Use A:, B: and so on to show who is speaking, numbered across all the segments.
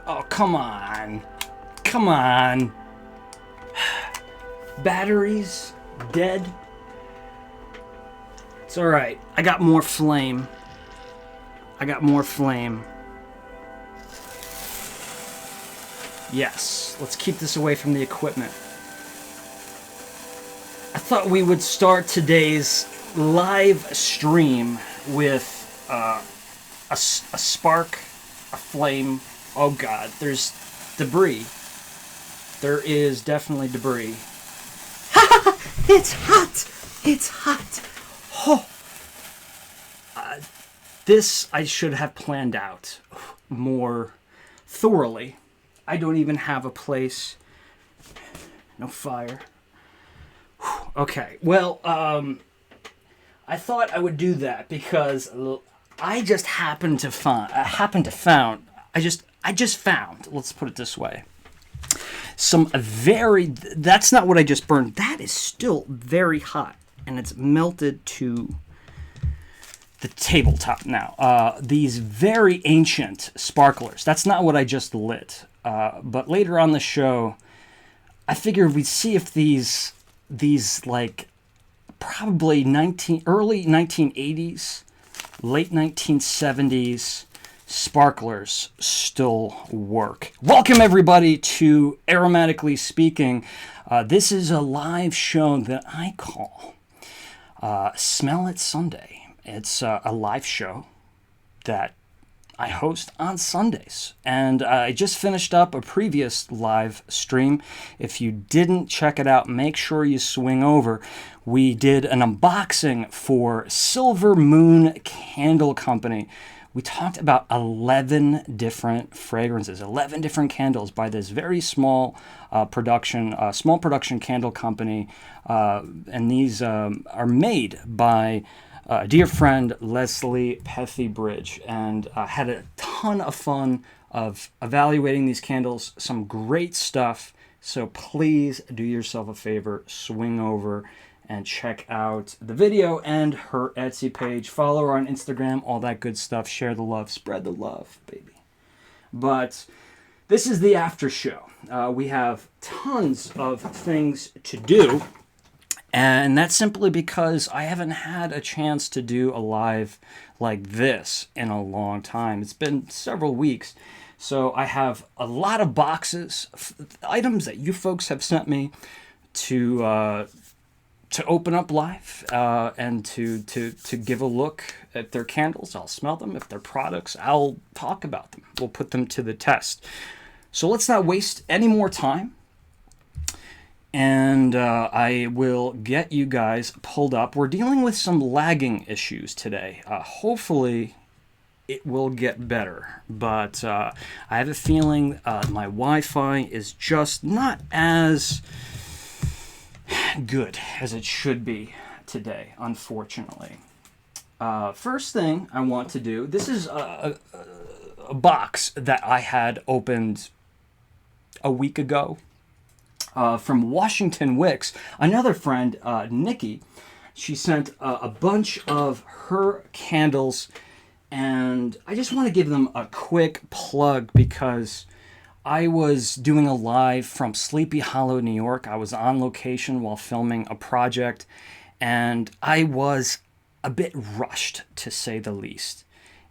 A: Oh, come on. Come on. Batteries dead. It's alright. I got more flame. Yes, let's keep this away from the equipment. I thought we would start today's live stream with a spark, a flame. Oh god, there's debris. There is definitely debris. It's hot! It's hot! Oh. This I should have planned out more thoroughly. I don't even have a place. No fire. Okay, well, I thought I would do that because I just happened to find. I just found. Let's put it this way. That's not what I just burned. That is still very hot, and it's melted to the tabletop now. These very ancient sparklers. That's not what I just lit. But later on the show, I figured we'd see if these like probably early 1980s, late 1970s sparklers still work. Welcome everybody to Aromatically Speaking. This is a live show that I call Smell It Sunday. It's a live show that I host on Sundays. And I just finished up a previous live stream. If you didn't check it out, make sure you swing over. We did an unboxing for Silver Moon Candle Company. We talked about 11 different fragrances, 11 different candles by this very small production candle company. And these are made by dear friend Leslie Pethy-Bridge, and had a ton of fun of evaluating these candles. Some great stuff. So please do yourself a favor, swing over and check out the video and her Etsy page. Follow her on Instagram, all that good stuff. Share the love, spread the love, baby. But this is the after show. We have tons of things to do. And that's simply because I haven't had a chance to do a live like this in a long time. It's been several weeks. So I have a lot of boxes, items that you folks have sent me to open up live and to give a look at their candles. I'll smell them. If they're products, I'll talk about them. We'll put them to the test. So let's not waste any more time. And I will get you guys pulled up. We're dealing with some lagging issues today. Hopefully, it will get better. But I have a feeling my Wi-Fi is just not as good as it should be today, unfortunately. First thing I want to do, this is a box that I had opened a week ago. From Washington Wicks, another friend, Nikki. She sent a bunch of her candles, and I just want to give them a quick plug because I was doing a live from Sleepy Hollow, New York. I was on location while filming a project, and I was a bit rushed, to say the least.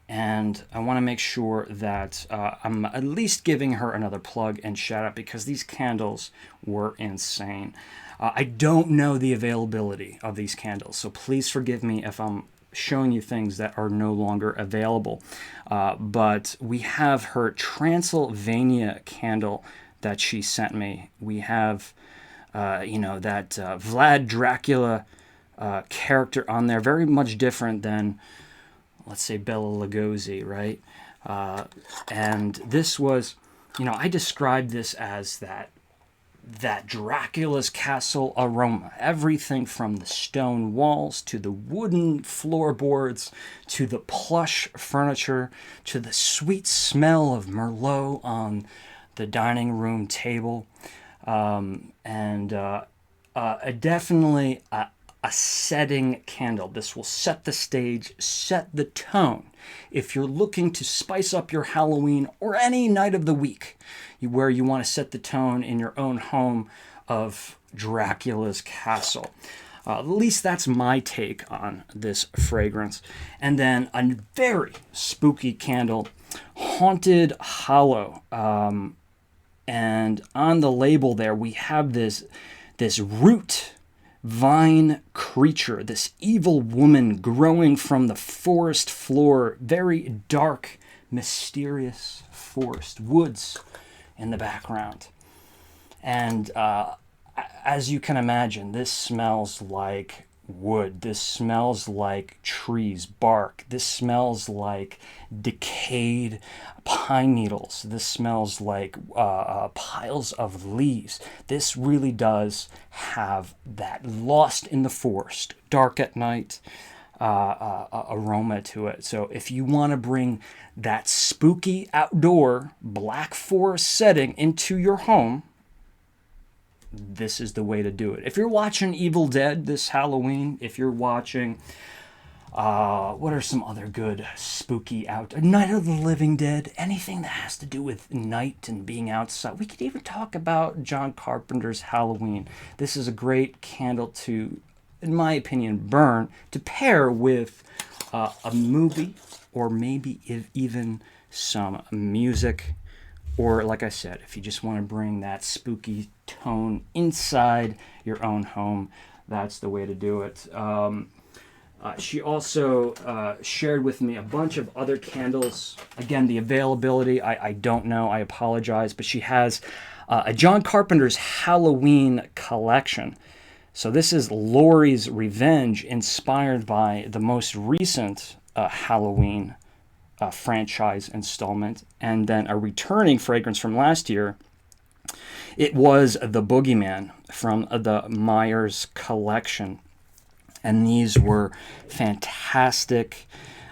A: And I want to make sure that I'm at least giving her another plug and shout out because these candles were insane. I don't know the availability of these candles, so please forgive me if I'm showing you things that are no longer available. But we have her Transylvania candle that she sent me. We have, that Vlad Dracula character on there, very much different than, let's say, Bela Lugosi, right? And this was, I described this as that Dracula's castle aroma. Everything from the stone walls to the wooden floorboards to the plush furniture to the sweet smell of Merlot on the dining room table. Definitely a setting candle. This will set the stage, set the tone. If you're looking to spice up your Halloween or any night of the week where you want to set the tone in your own home of Dracula's castle. At least that's my take on this fragrance. And then a very spooky candle, Haunted Hollow. And on the label there, we have this root vine creature, this evil woman growing from the forest floor, very dark, mysterious forest, woods in the background. And as you can imagine, this smells like wood. This smells like trees, bark. This smells like decayed pine needles. This smells like piles of leaves. This really does have that lost in the forest, dark at night aroma to it. So if you want to bring that spooky outdoor black forest setting into your home, this is the way to do it. If you're watching Evil Dead this Halloween, if you're watching, what are some other good spooky Night of the Living Dead, anything that has to do with night and being outside. We could even talk about John Carpenter's Halloween. This is a great candle to, in my opinion, burn to pair with a movie or maybe even some music. Or, like I said, if you just want to bring that spooky tone inside your own home, that's the way to do it. She also shared with me a bunch of other candles. Again, the availability, I don't know. I apologize. But she has a John Carpenter's Halloween collection. So this is Laurie's Revenge, inspired by the most recent Halloween franchise installment, and then a returning fragrance from last year. It was the Boogeyman from the Myers collection, and these were fantastic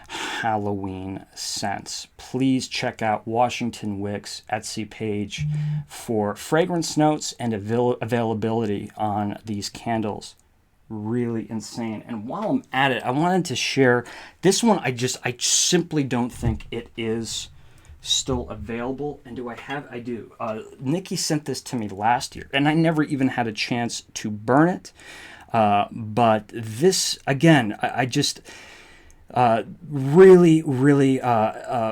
A: Halloween scents. Please check out Washington Wicks Etsy page for fragrance notes and availability on these candles. Really insane. And while I'm at it, I wanted to share this one. I simply don't think it is still available. And I do. Nikki sent this to me last year, and I never even had a chance to burn it. But this, again, I just really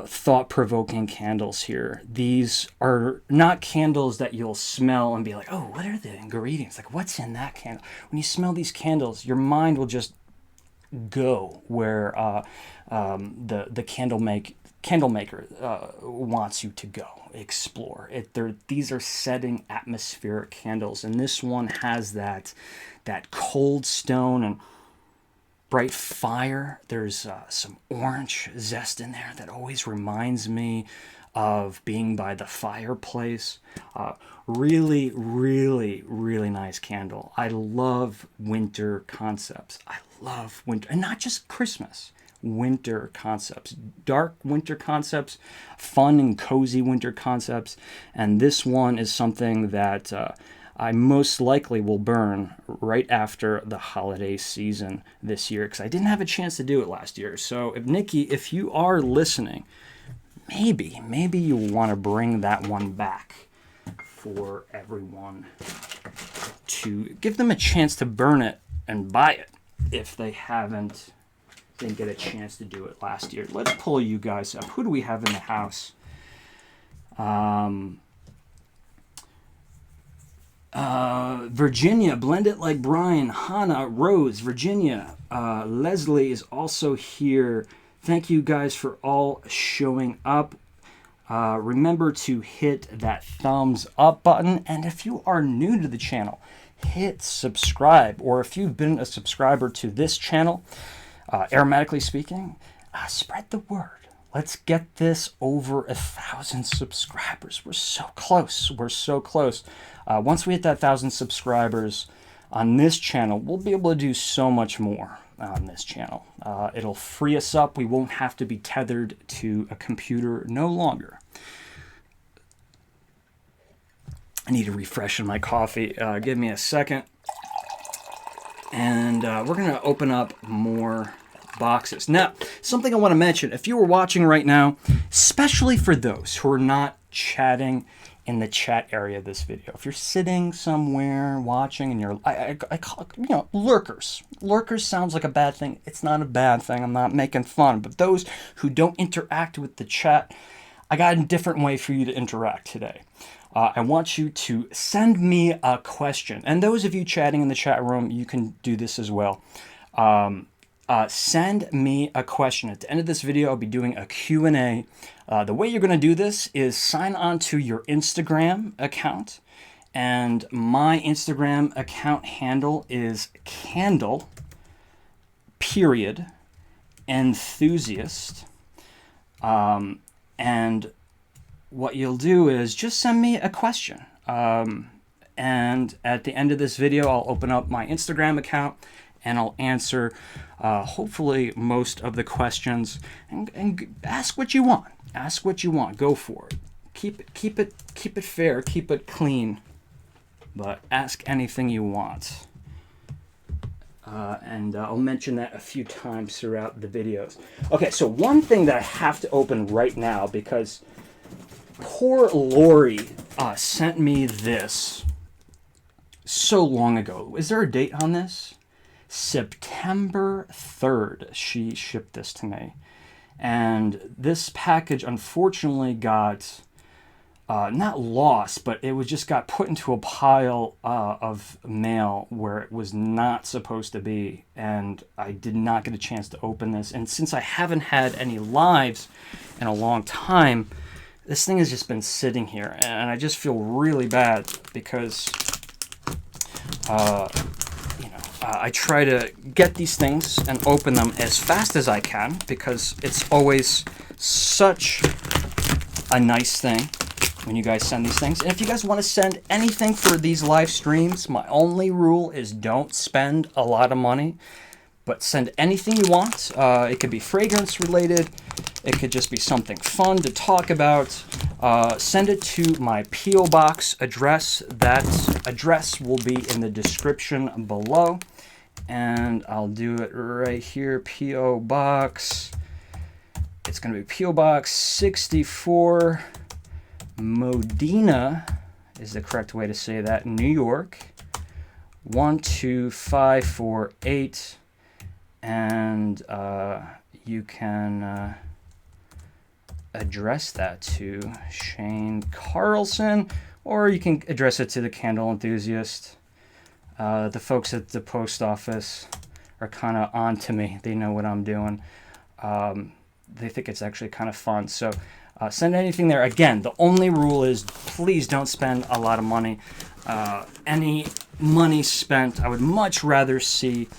A: thought-provoking candles here. These are not candles that you'll smell and be like, oh, what are the ingredients? Like, what's in that candle? When you smell these candles, your mind will just go where the candle maker wants you to go, explore. These are setting atmospheric candles, and this one has that cold stone and bright fire. There's some orange zest in there that always reminds me of being by the fireplace. Really nice candle. I love winter concepts. I love winter, and not just Christmas. Winter concepts, dark winter concepts, fun and cozy winter concepts, and this one is something that I most likely will burn right after the holiday season this year, because I didn't have a chance to do it last year. So, Nikki, if you are listening, maybe you want to bring that one back for everyone, to give them a chance to burn it and buy it if they didn't get a chance to do it last year. Let's pull you guys up. Who do we have in the house? Virginia, Blend It Like Brian, Hannah, Rose, Virginia, Leslie is also here. Thank you guys for all showing up. Remember to hit that thumbs up button, and if you are new to the channel, hit subscribe, or if you've been a subscriber to this channel, aromatically speaking, spread the word. Let's get this over 1,000 subscribers. We're so close. Once we hit that 1,000 subscribers on this channel, we'll be able to do so much more on this channel. It'll free us up. We won't have to be tethered to a computer no longer. I need to refresh my coffee. Give me a second. And we're going to open up more boxes. Now, something I want to mention, if you were watching right now, especially for those who are not chatting in the chat area of this video, if you're sitting somewhere watching and you're, I call it, lurkers. Lurkers sounds like a bad thing. It's not a bad thing. I'm not making fun. But those who don't interact with the chat, I got a different way for you to interact today. I want you to send me a question. And those of you chatting in the chat room, you can do this as well. Send me a question. At the end of this video, I'll be doing a Q&A. The way you're going to do this is sign on to your Instagram account. And my Instagram account handle is Candle, Enthusiast. And what you'll do is just send me a question. And at the end of this video, I'll open up my Instagram account and I'll answer hopefully most of the questions, and ask what you want. Ask what you want. Go for it. Keep it fair. Keep it clean. But ask anything you want. And I'll mention that a few times throughout the videos. Okay, so one thing that I have to open right now, because poor Lori sent me this so long ago. Is there a date on this? September 3rd, she shipped this to me. And this package unfortunately got, not lost, but it was just got put into a pile of mail where it was not supposed to be. And I did not get a chance to open this. And since I haven't had any lives in a long time, this thing has just been sitting here. And I just feel really bad because, I try to get these things and open them as fast as I can, because it's always such a nice thing when you guys send these things. And if you guys want to send anything for these live streams, my only rule is don't spend a lot of money, but send anything you want. It could be fragrance related. It could just be something fun to talk about. Send it to my P.O. Box address. That address will be in the description below. And I'll do it right here. P.O. Box. It's going to be P.O. Box 64, Modena is the correct way to say that, New York, 12548. And you can address that to Shane Carlson, or you can address it to the Candle Enthusiast. The folks at the post office are kind of on to me. They know what I'm doing. They think it's actually kind of fun. So send anything there. Again, the only rule is please don't spend a lot of money. Any money spent, I would much rather see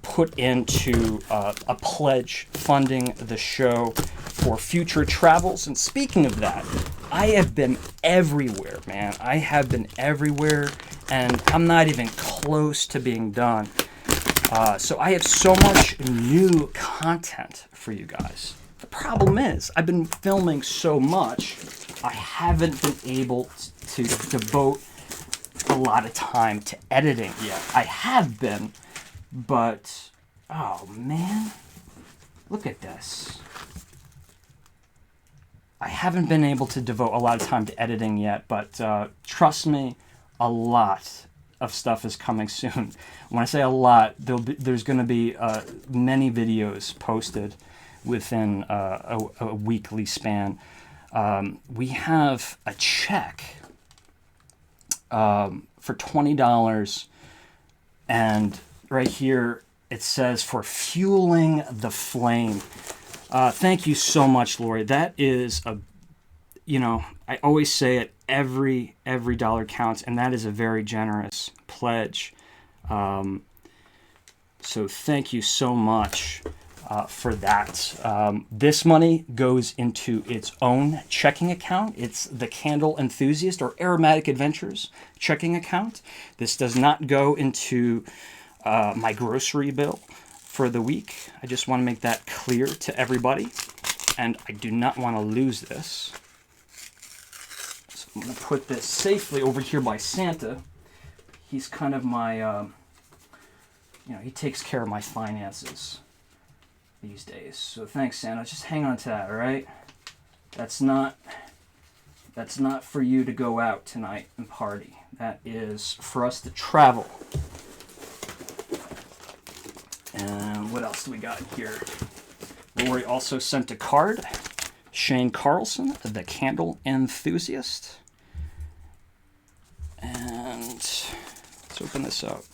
A: put into a pledge funding the show for future travels. And speaking of that, I have been everywhere, man. I have been everywhere, and I'm not even close to being done. So I have so much new content for you guys. The problem is, I've been filming so much, I haven't been able to devote a lot of time to editing yet. I have been, but, oh man, look at this. I haven't been able to devote a lot of time to editing yet, but trust me, a lot of stuff is coming soon. When I say a lot, there's going to be many videos posted within a weekly span. We have a check for $20, and right here it says for fueling the flame. Thank you so much, Lori. That is I always say it, every dollar counts, and that is a very generous pledge. So thank you so much for that. This money goes into its own checking account. It's the Candle Enthusiast or Aromatic Adventures checking account. This does not go into my grocery bill for the week. I just want to make that clear to everybody, and I do not want to lose this. So I'm going to put this safely over here by Santa. He's kind of my you know, he takes care of my finances these days. So thanks, Santa. Just hang on to that, all right? That's not for you to go out tonight and party. That is for us to travel. And what else do we got here? Lori also sent a card. Shane Carlson, the Candle Enthusiast. And let's open this up.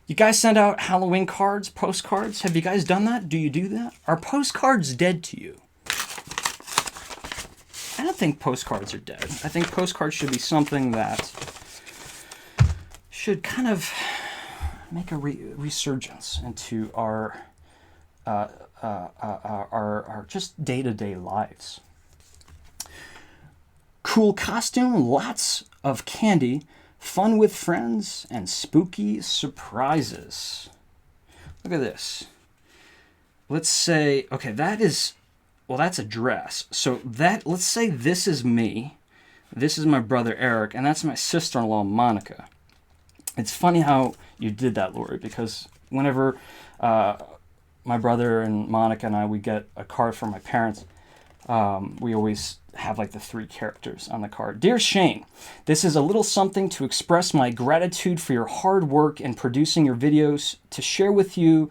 A: You guys send out Halloween cards, postcards? Have you guys done that? Do you do that? Are postcards dead to you? I don't think postcards are dead. I think postcards should be something that should kind of make a resurgence into our just day-to-day lives. Cool costume, lots of candy, fun with friends, and spooky surprises. Look at this. Let's say, okay, that's a dress. So let's say this is me, this is my brother Eric, and that's my sister-in-law Monica. It's funny how you did that, Lori, because whenever my brother and Monica and we get a card from my parents, we always have like the 3 characters on the card. Dear Shane, this is a little something to express my gratitude for your hard work in producing your videos to share with you,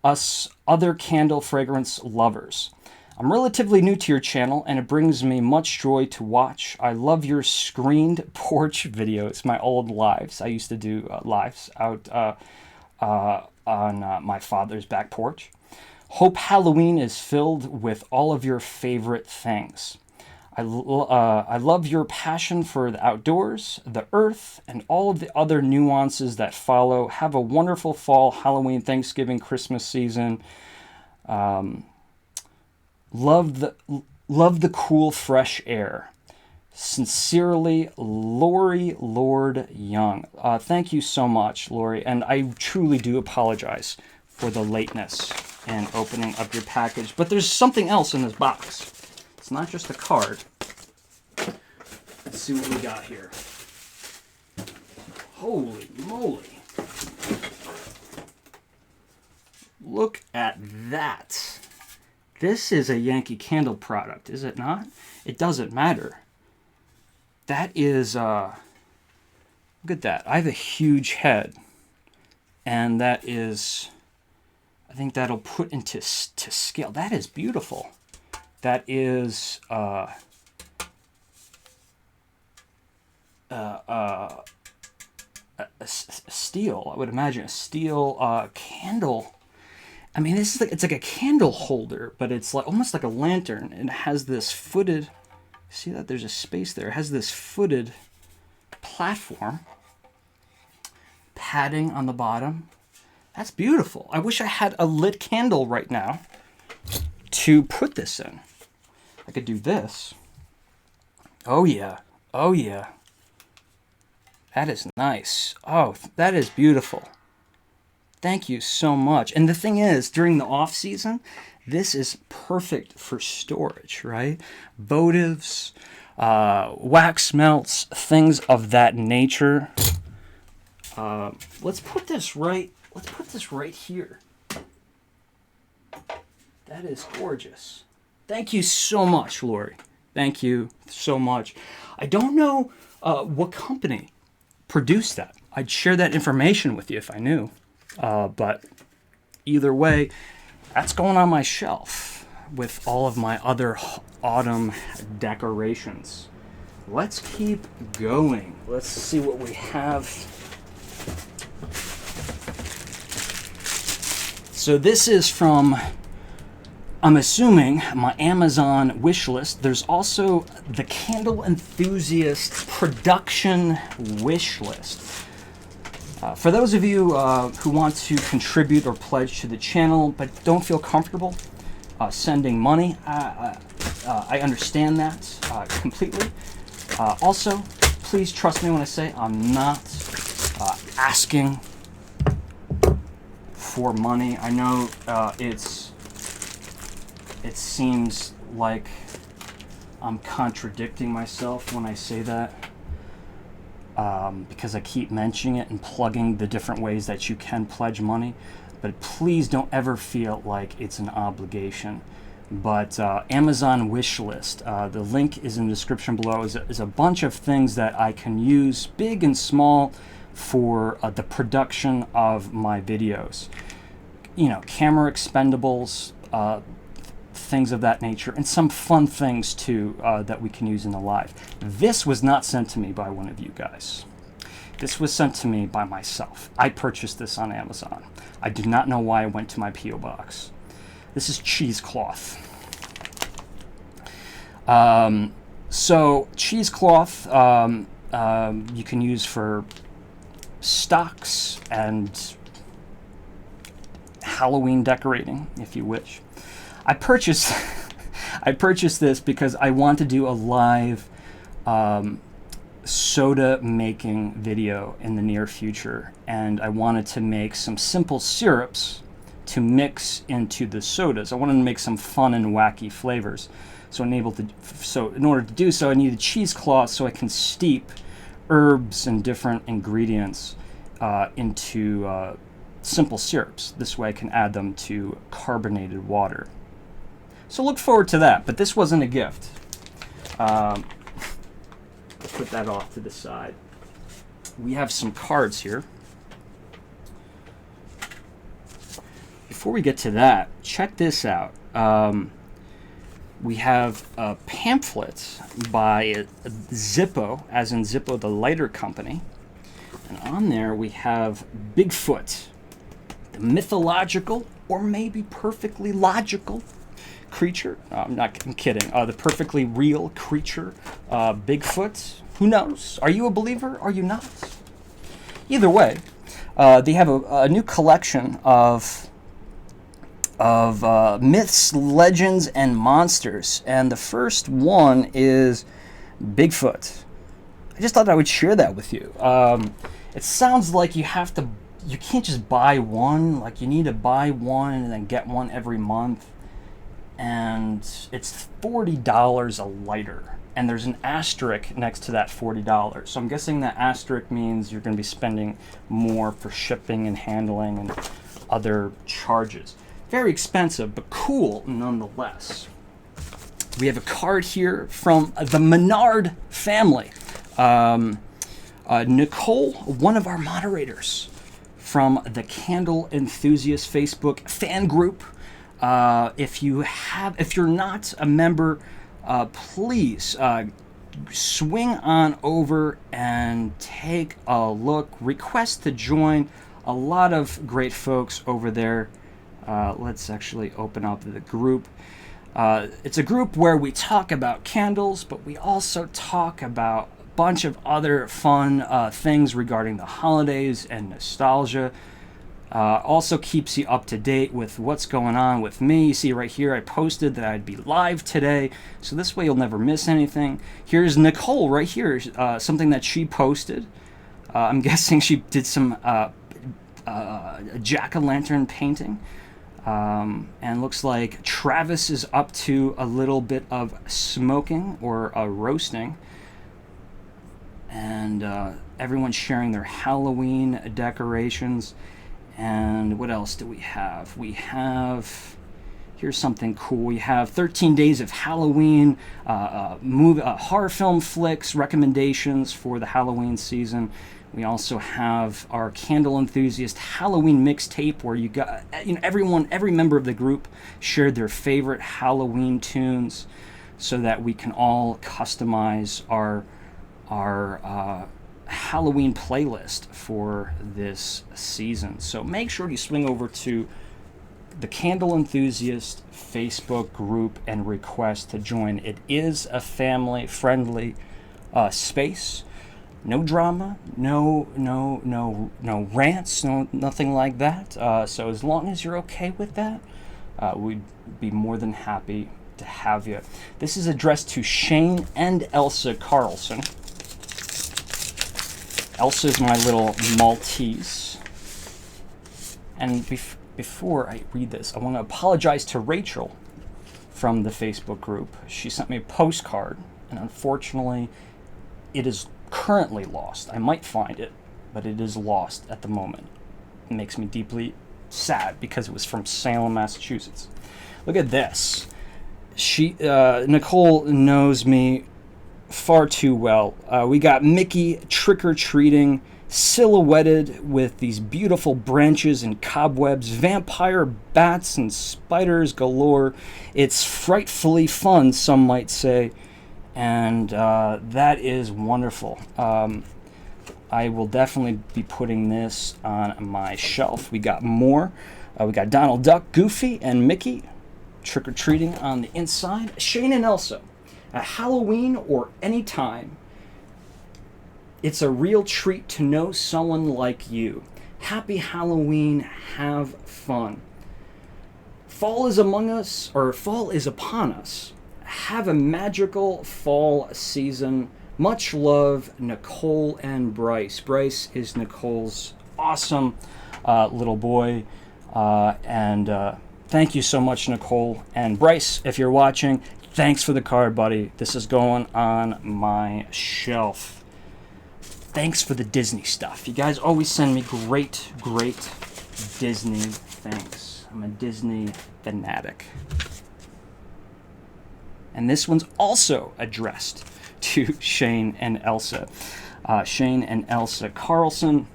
A: us other candle fragrance lovers. I'm relatively new to your channel and it brings me much joy to watch. I love your screened porch videos, my old lives. I used to do lives out on my father's back porch. Hope Halloween is filled with all of your favorite things. I love your passion for the outdoors, the earth, and all of the other nuances that follow. Have a wonderful fall, Halloween, Thanksgiving, Christmas season. Love the cool, fresh air. Sincerely, Lori Lord Young. Thank you so much, Lori, and I truly do apologize for the lateness in opening up your package. But there's something else in this box. It's not just a card. Let's see what we got here. Holy moly. Look at that. This is a Yankee Candle product, is it not? It doesn't matter. That is, look at that. I have a huge head. And that is, I think that'll put into scale. That is beautiful. That is steel. I would imagine a steel candle. I mean, this is it's like a candle holder, but it's like almost like a lantern. And it has this footed. See that? There's a space there. It has this footed platform. Padding on the bottom. That's beautiful. I wish I had a lit candle right now to put this in. I could do this. Oh yeah. Oh yeah. That is nice. Oh, that is beautiful. Thank you so much. And the thing is, during the off season, this is perfect for storage, right? Votives, wax melts, things of that nature. Let's put this right here. That is gorgeous. Thank you so much, Lori. Thank you so much. I don't know what company produced that. I'd share that information with you if I knew. But either way, that's going on my shelf with all of my other autumn decorations. Let's keep going. Let's see what we have. So this is from, I'm assuming, my Amazon wish list. There's also the Candle Enthusiast production wish list. For those of you who want to contribute or pledge to the channel but don't feel comfortable sending money, I understand that completely. Also, please trust me when I say I'm not asking for money. I know it seems like I'm contradicting myself when I say that. because I keep mentioning it and plugging the different ways that you can pledge money. But please don't ever feel like it's an obligation. But Amazon wish list, the link is in the description below, is a bunch of things that I can use, big and small, for the production of my videos. You know, camera expendables, things of that nature, and some fun things too that we can use in the live. This was not sent to me by one of you guys. This was sent to me by myself. I purchased this on Amazon. I do not know why I went to my P.O. box. This is cheesecloth. So cheesecloth you can use for stocks and Halloween decorating, if you wish. I purchased I purchased this because I want to do a live soda making video in the near future, and I wanted to make some simple syrups to mix into the sodas. I wanted to make some fun and wacky flavors. So in order to do so, I needed cheesecloth so I can steep herbs and different ingredients into simple syrups. This way I can add them to carbonated water. So look forward to that, but this wasn't a gift. Put that off to the side. We have some cards here. Before we get to that, check this out. We have a pamphlet by Zippo, as in Zippo, the lighter company. And on there we have Bigfoot, the mythological, or maybe perfectly logical creature. I'm kidding. The perfectly real creature, Bigfoot. Who knows? Are you a believer? Are you not? Either way, they have a new collection of myths, legends, and monsters. And the first one is Bigfoot. I just thought I would share that with you. It sounds like you can't just buy one. Like, you need to buy one and then get one every month. And it's $40 a lighter. And there's an asterisk next to that $40. So I'm guessing that asterisk means you're going to be spending more for shipping and handling and other charges. Very expensive, but cool nonetheless. We have a card here from the Menard family. Nicole, one of our moderators from the Candle Enthusiast Facebook fan group. If you're not a member, please swing on over and take a look. Request to join. A lot of great folks over there. Let's actually open up the group. It's a group where we talk about candles, but we also talk about a bunch of other fun things regarding the holidays and nostalgia. Also keeps you up to date with what's going on with me. You see right here, I posted that I'd be live today, so this way you'll never miss anything. Here's Nicole right here, something that she posted. I'm guessing she did some jack-o'-lantern painting. And looks like Travis is up to a little bit of smoking or roasting. And everyone's sharing their Halloween decorations. And what else do we have? Here's something cool. We have 13 Days of Halloween, horror film flicks, recommendations for the Halloween season. We also have our Candle Enthusiast Halloween mixtape, where every member of the group shared their favorite Halloween tunes, so that we can all customize our Halloween playlist for this season. So make sure you swing over to the Candle Enthusiast Facebook group and request to join. It is a family-friendly space. No drama, no rants, nothing like that. So as long as you're okay with that, we'd be more than happy to have you. This is addressed to Shane and Elsa Carlson. Elsa is my little Maltese. And before I read this, I want to apologize to Rachel from the Facebook group. She sent me a postcard, and unfortunately, it is currently lost. I might find it, but it is lost at the moment. It makes me deeply sad because it was from Salem, Massachusetts. Look at this. Nicole knows me far too well. We got Mickey trick-or-treating, silhouetted with these beautiful branches and cobwebs, vampire bats and spiders galore. It's frightfully fun, some might say, and that is wonderful. I will definitely be putting this on my shelf. We got more. We got Donald Duck, Goofy, and Mickey trick-or-treating on the inside. Shane and Elsa, at Halloween or any time, it's a real treat to know someone like you. Happy Halloween, have fun. Fall is among us, or fall is upon us. Have a magical fall season. Much love, Nicole and Bryce. Bryce is Nicole's awesome little boy. And thank you so much, Nicole. And Bryce, if you're watching, thanks for the card, buddy. This is going on my shelf. Thanks for the Disney stuff. You guys always send me great, great Disney things. I'm a Disney fanatic. And this one's also addressed to Shane and Elsa. Shane and Elsa Carlson.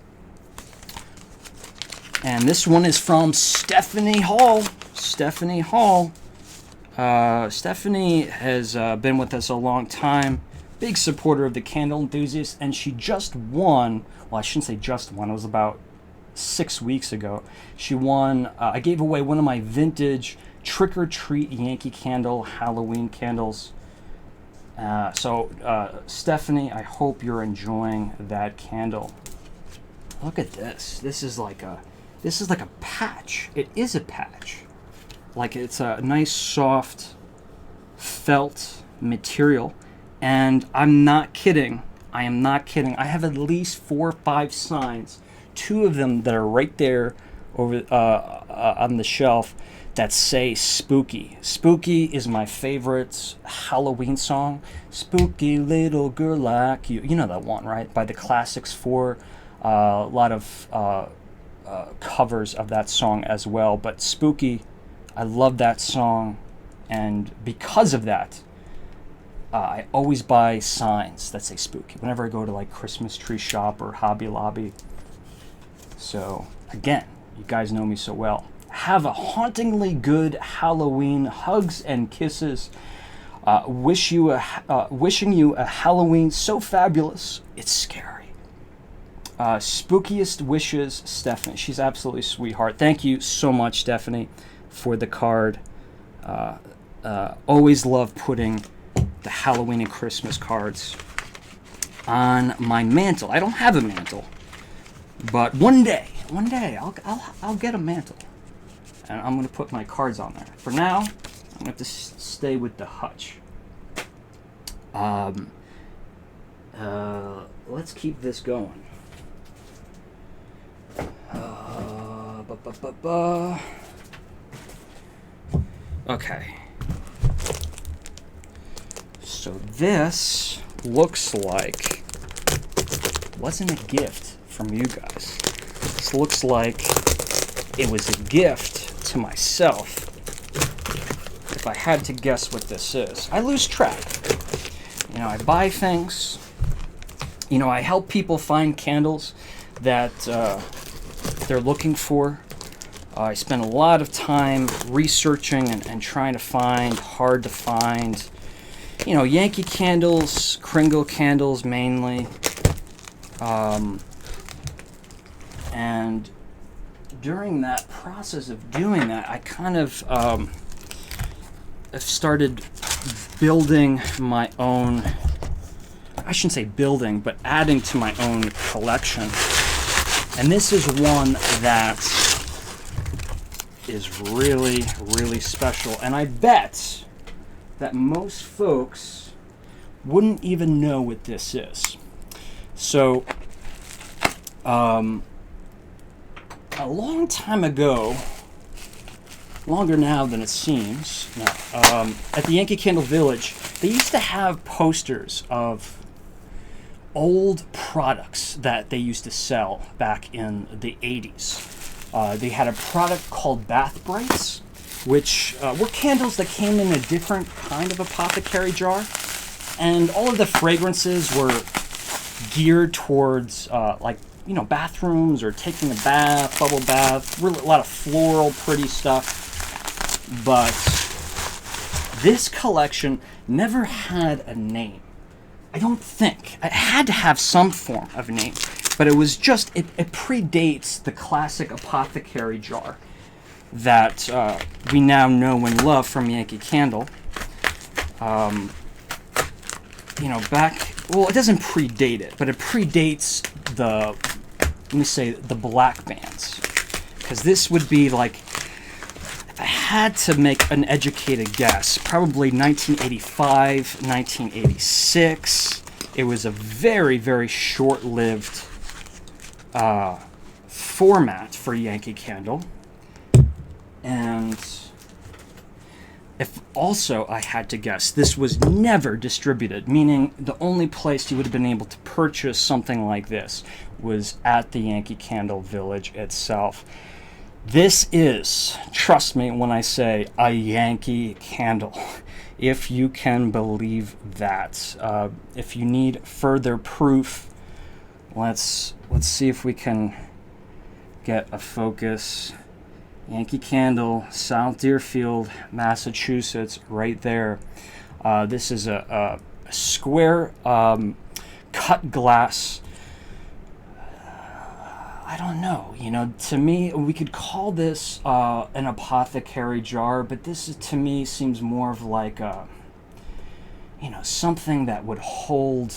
A: And this one is from Stephanie Hall. Stephanie Hall. Stephanie has been with us a long time. Big supporter of the Candle Enthusiast. And she just won. Well, I shouldn't say just won. It was about 6 weeks ago. She won. I gave away one of my vintage Trick or Treat Yankee Candle Halloween candles. So Stephanie, I hope you're enjoying that candle. Look at this. This is like a patch. It is a patch. Like, it's a nice soft felt material, and I'm not kidding. I am not kidding. I have at least 4 or 5 signs, 2 of them that are right there over on the shelf, that say spooky. Spooky is my favorite Halloween song. Spooky little girl like you. You know that one, right? By the Classics 4. A lot of covers of that song as well. But Spooky, I love that song. And because of that, I always buy signs that say spooky whenever I go to like Christmas tree shop or Hobby Lobby. So again, you guys know me so well. Have a hauntingly good Halloween. Hugs and kisses. Wishing you a Halloween so fabulous, it's scary. Spookiest wishes, Stephanie. She's absolutely sweetheart. Thank you so much, Stephanie, for the card. Always love putting the Halloween and Christmas cards on my mantle. I don't have a mantle, but one day I'll get a mantle. And I'm going to put my cards on there. For now, I'm going to have to stay with the hutch. Let's keep this going. Okay. So this looks like wasn't a gift from you guys. This looks like it was a gift to myself. If I had to guess what this is, I lose track. You know, I buy things. You know, I help people find candles that they're looking for. I spend a lot of time researching and trying to find hard to find. You know, Yankee Candles, Kringle candles mainly. And during that process of doing that, I kind of started building my own, I shouldn't say building, but adding to my own collection. And this is one that is really, really special. And I bet that most folks wouldn't even know what this is. So, a long time ago, longer now than it seems, at the Yankee Candle Village, they used to have posters of old products that they used to sell back in the 80s. They had a product called Bath Brights, which were candles that came in a different kind of apothecary jar. And all of the fragrances were geared towards like, you know, bathrooms or taking a bath, bubble bath, really a lot of floral, pretty stuff. But this collection never had a name. I don't think. It had to have some form of name, but it was just, it predates the classic apothecary jar that we now know and love from Yankee Candle. You know, back, well, it doesn't predate it, but it predates the, let me say, the black bands. Because this would be like, if I had to make an educated guess, probably 1985, 1986. It was a very, very short-lived format for Yankee Candle. And if also I had to guess, this was never distributed, meaning the only place you would have been able to purchase something like this was at the Yankee Candle Village itself. This is, trust me when I say, a Yankee Candle, if you can believe that. If you need further proof, let's see if we can get a focus. Yankee Candle, South Deerfield, Massachusetts, right there. This is a square cut glass. I don't know, you know, to me, we could call this an apothecary jar, but this is, to me, seems more of like a, you know, something that would hold,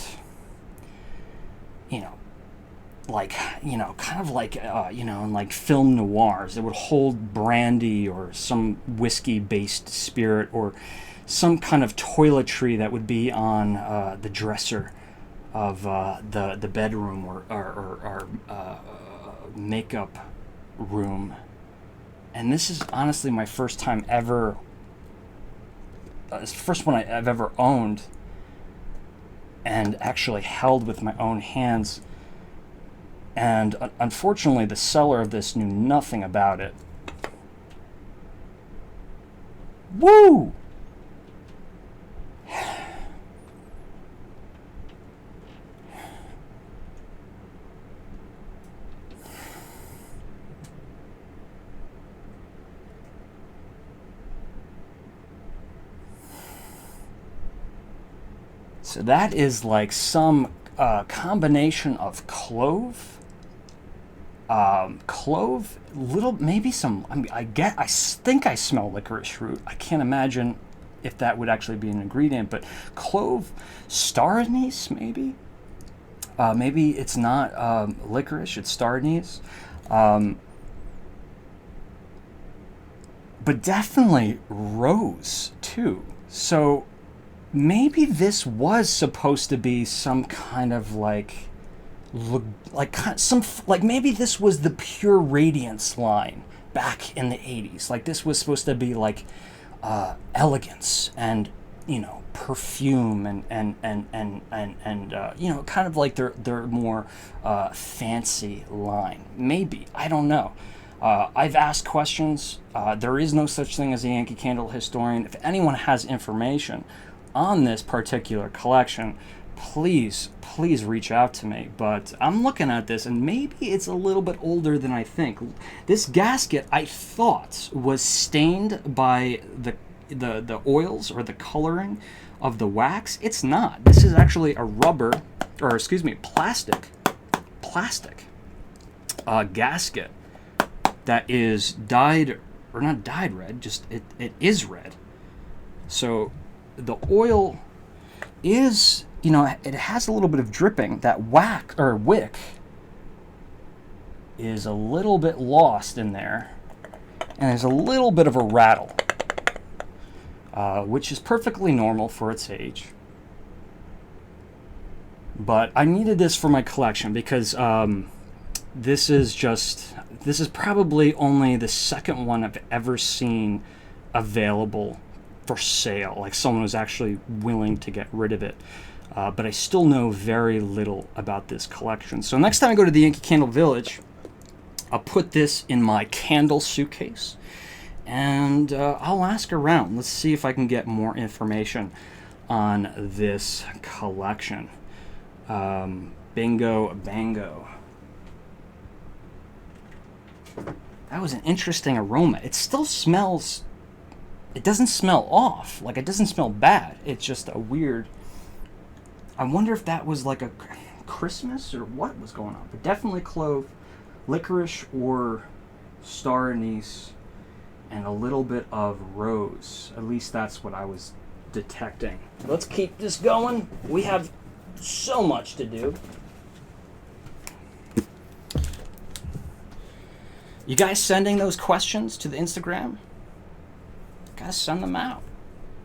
A: you know, like, you know, kind of like, you know, in like film noirs, it would hold brandy or some whiskey-based spirit or some kind of toiletry that would be on the dresser of the bedroom or makeup room. And this is honestly my first time ever, it's the first one I've ever owned and actually held with my own hands. And unfortunately, the seller of this knew nothing about it. Woo! So that is like some combination of clove, little, maybe some, I mean, I think I smell licorice root. I can't imagine if that would actually be an ingredient, but clove, star anise, maybe? Maybe it's not licorice, it's star anise. But definitely rose, too. So maybe this was supposed to be some kind of like maybe this was the Pure Radiance line back in the 80s. Like this was supposed to be like elegance and, you know, perfume and you know, kind of like their more fancy line. Maybe, I don't know. I've asked questions. There is no such thing as a Yankee Candle historian. If anyone has information on this particular collection, please reach out to me. But I'm looking at this and maybe it's a little bit older than I think. This gasket, I thought, was stained by the oils or the coloring of the wax. It's not. This is actually a rubber, or excuse me, plastic gasket that is dyed, or not dyed red, just it is red. So the oil is, you know, it has a little bit of dripping. That wax or wick is a little bit lost in there, and there's a little bit of a rattle, which is perfectly normal for its age. But I needed this for my collection because this is probably only the second one I've ever seen available for sale, like someone was actually willing to get rid of it. But I still know very little about this collection. So next time I go to the Yankee Candle Village, I'll put this in my candle suitcase, and I'll ask around. Let's see if I can get more information on this collection. Bingo bango. That was an interesting aroma. It still smells... It doesn't smell off. Like, it doesn't smell bad. It's just a weird... I wonder if that was like a Christmas or what was going on. But definitely clove, licorice or star anise, and a little bit of rose. At least that's what I was detecting. Let's keep this going. We have so much to do. You guys sending those questions to the Instagram? Gotta send them out.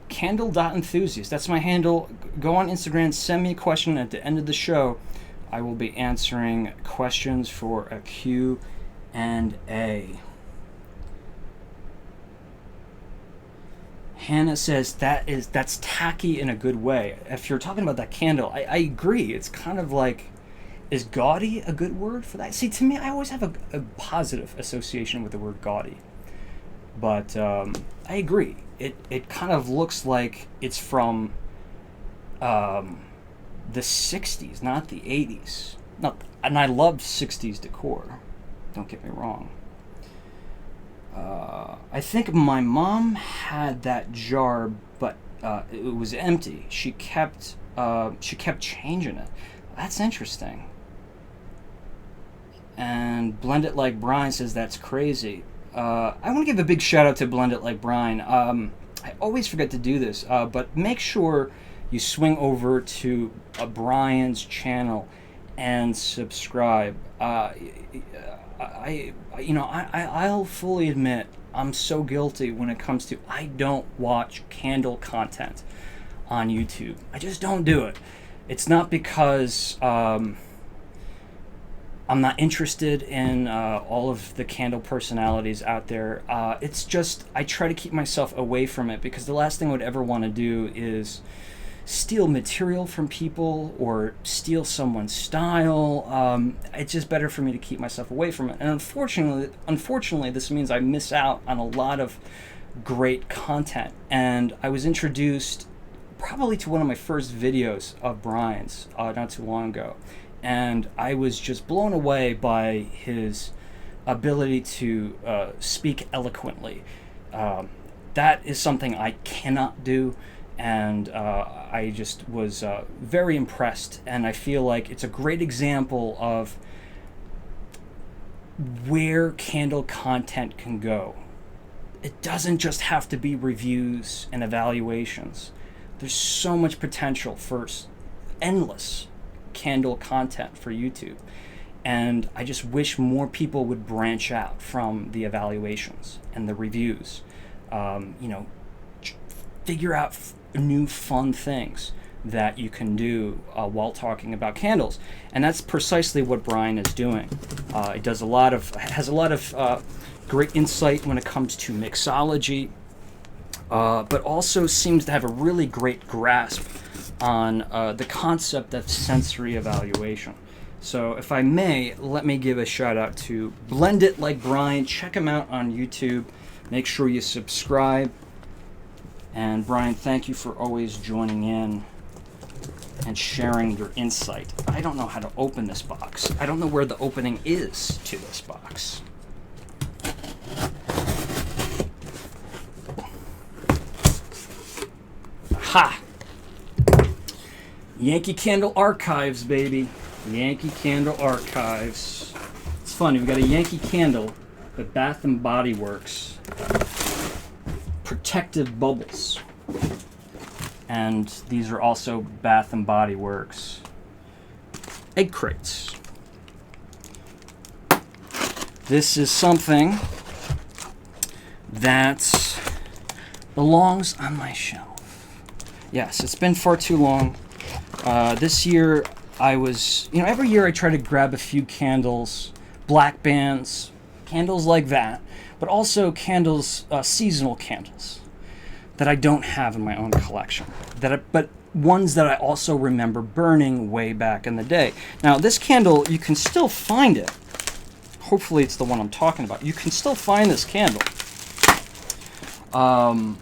A: Candle.enthusiast. That's my handle. Go on Instagram, send me a question. At the end of the show, I will be answering questions for a Q&A. Hannah says that's tacky in a good way. If you're talking about that candle, I agree. It's kind of like, is gaudy a good word for that? See, to me, I always have a positive association with the word gaudy. But I agree. It kind of looks like it's from the 60s, not the 80s. And I love 60s decor. Don't get me wrong. I think my mom had that jar, but it was empty. She kept changing it. That's interesting. And Blend It Like Brian says that's crazy. I want to give a big shout out to Blend It Like Brian. I always forget to do this, but make sure you swing over to Brian's channel and subscribe. I'll fully admit I'm so guilty when it comes to I don't watch candle content on YouTube. I just don't do it. It's not because I'm not interested in all of the candle personalities out there. It's just I try to keep myself away from it, because the last thing I would ever want to do is steal material from people or steal someone's style. It's just better for me to keep myself away from it. And unfortunately, this means I miss out on a lot of great content. And I was introduced probably to one of my first videos of Brian's not too long ago. And I was just blown away by his ability to speak eloquently. That is something I cannot do, and I just was very impressed. And I feel like it's a great example of where candle content can go. It doesn't just have to be reviews and evaluations. There's so much potential for endless candle content for YouTube, and I just wish more people would branch out from the evaluations and the reviews. Figure out new fun things that you can do while talking about candles, and that's precisely what Brian is doing. It has a lot of great insight when it comes to mixology, but also seems to have a really great grasp on the concept of sensory evaluation. So if I may, let me give a shout out to Blend It Like Brian. Check him out on YouTube. Make sure you subscribe. And Brian, thank you for always joining in and sharing your insight. I don't know how to open this box. I don't know where the opening is to this box. Ha! Yankee Candle Archives, baby. Yankee Candle Archives. It's funny, we got a Yankee Candle, but Bath & Body Works protective bubbles. And these are also Bath & Body Works egg crates. This is something that belongs on my shelf. Yes, it's been far too long. This year I was, every year I try to grab a few candles, black bands, candles like that, but also candles, seasonal candles that I don't have in my own collection. But ones that I also remember burning way back in the day. Now, this candle, you can still find it. Hopefully it's the one I'm talking about. You can still find this candle. But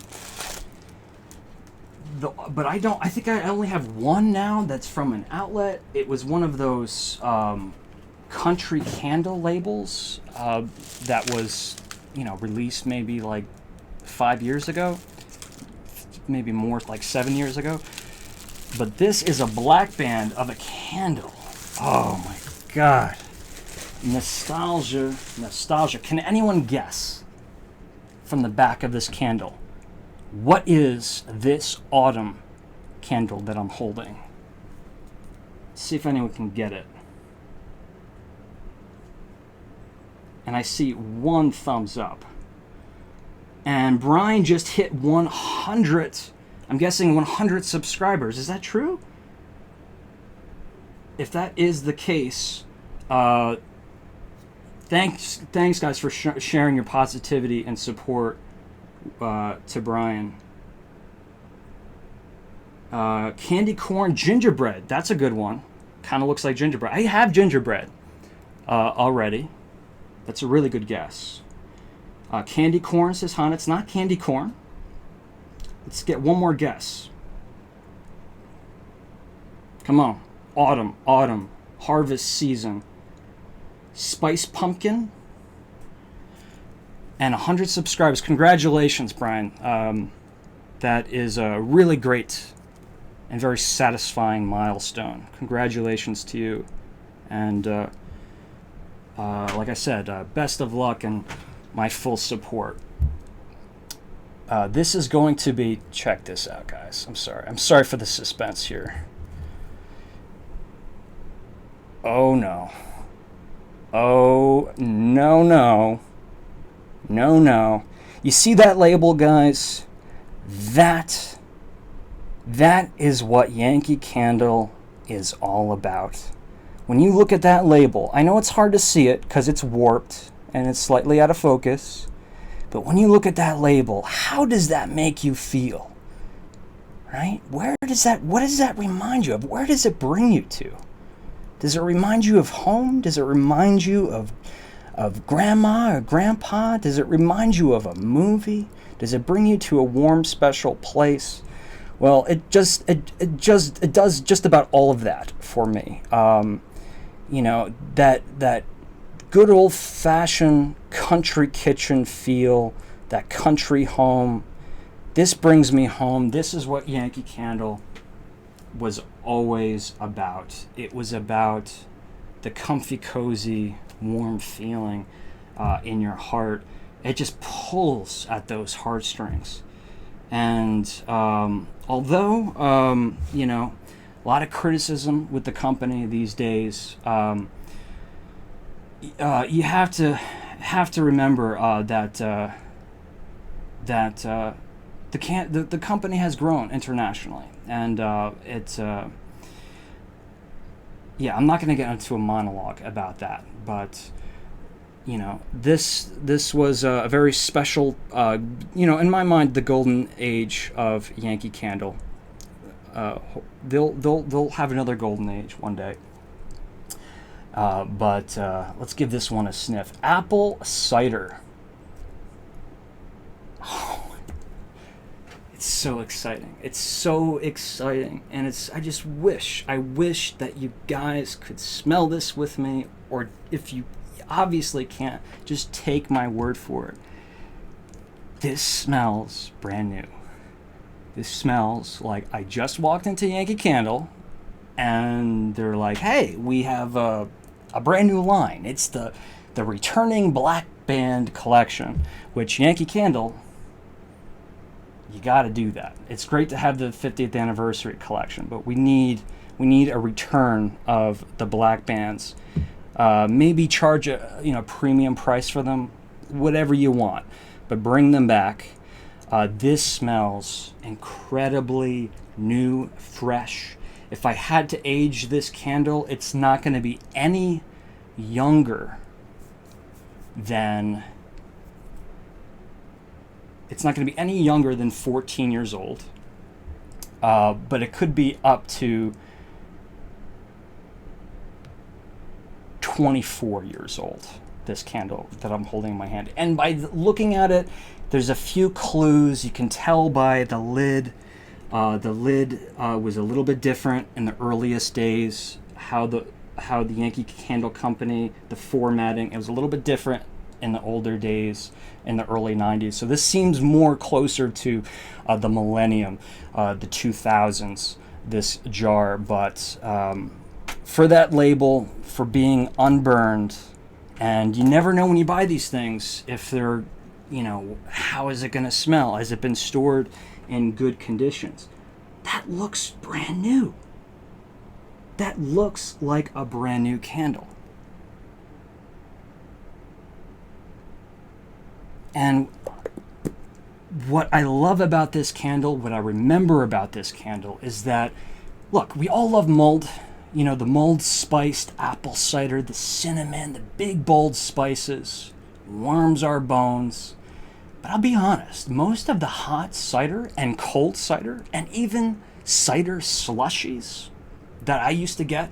A: I think I only have one now that's from an outlet. It was one of those country candle labels that was, released maybe like 5 years ago. Maybe more, like 7 years ago. But this is a black band of a candle. Oh my God. Nostalgia. Can anyone guess from the back of this candle? What is this autumn candle that I'm holding? See if anyone can get it. And I see one thumbs up. And Brian just hit 100, I'm guessing 100 subscribers. Is that true? If that is the case, thanks guys for sharing your positivity and support to Brian. Candy corn gingerbread. That's a good one. Kind of looks like gingerbread. I have gingerbread already. That's a really good guess. Candy corn, says Han. It's not candy corn. Let's get one more guess. Come on. Autumn. Harvest season. Spice pumpkin. And 100 subscribers. Congratulations, Brian. That is a really great and very satisfying milestone. Congratulations to you. And like I said, best of luck and my full support. This is going to be... Check this out, guys. I'm sorry for the suspense here. Oh, no. Oh, no. You see that label, guys? That is what Yankee Candle is all about. When you look at that label, I know it's hard to see it because it's warped and it's slightly out of focus, but when you look at that label, how does that make you feel? Right? What does that remind you of? Where does it bring you to? Does it remind you of home? Does it remind you of grandma or grandpa? Does it remind you of a movie? Does it bring you to a warm, special place? Well, it does just about all of that for me. That good old-fashioned country kitchen feel, that country home. This brings me home. This is what Yankee Candle was always about. It was about the comfy, cozy, warm feeling in your heart. It just pulls at those heartstrings. And although, a lot of criticism with the company these days, you have to remember that the company has grown internationally, and I'm not going to get into a monologue about that, but this was a very special, in my mind, the golden age of Yankee Candle. They'll have another golden age one day. But let's give this one a sniff. Apple cider. Oh, it's so exciting. And I wish that you guys could smell this with me, or if you obviously can't, just take my word for it. This smells brand new. This smells like I just walked into Yankee Candle and they're like, hey, we have a brand new line. It's the returning Black Band collection, which Yankee Candle, you got to do that. It's great to have the 50th anniversary collection, but we need a return of the Black Bands. Maybe charge a premium price for them, whatever you want, but bring them back. This smells incredibly new, fresh. If I had to age this candle, it's not going to be any younger than 14 years old. but it could be up to 24 years old, this candle that I'm holding in my hand. And by looking at it, there's a few clues. You can tell by the lid. The lid was a little bit different in the earliest days. How the Yankee Candle Company, the formatting, it was a little bit different in the older days, in the early 90s. So this seems more closer to the millennium, the 2000s, this jar. But for that label, for being unburned, and you never know when you buy these things if they're, how is it going to smell? Has it been stored in good conditions? That looks brand new. That looks like a brand new candle. And what I love about this candle, what I remember about this candle, is that, look, we all love mulled. The mulled spiced apple cider, the cinnamon, the big bold spices, warms our bones. But I'll be honest, most of the hot cider and cold cider and even cider slushies that I used to get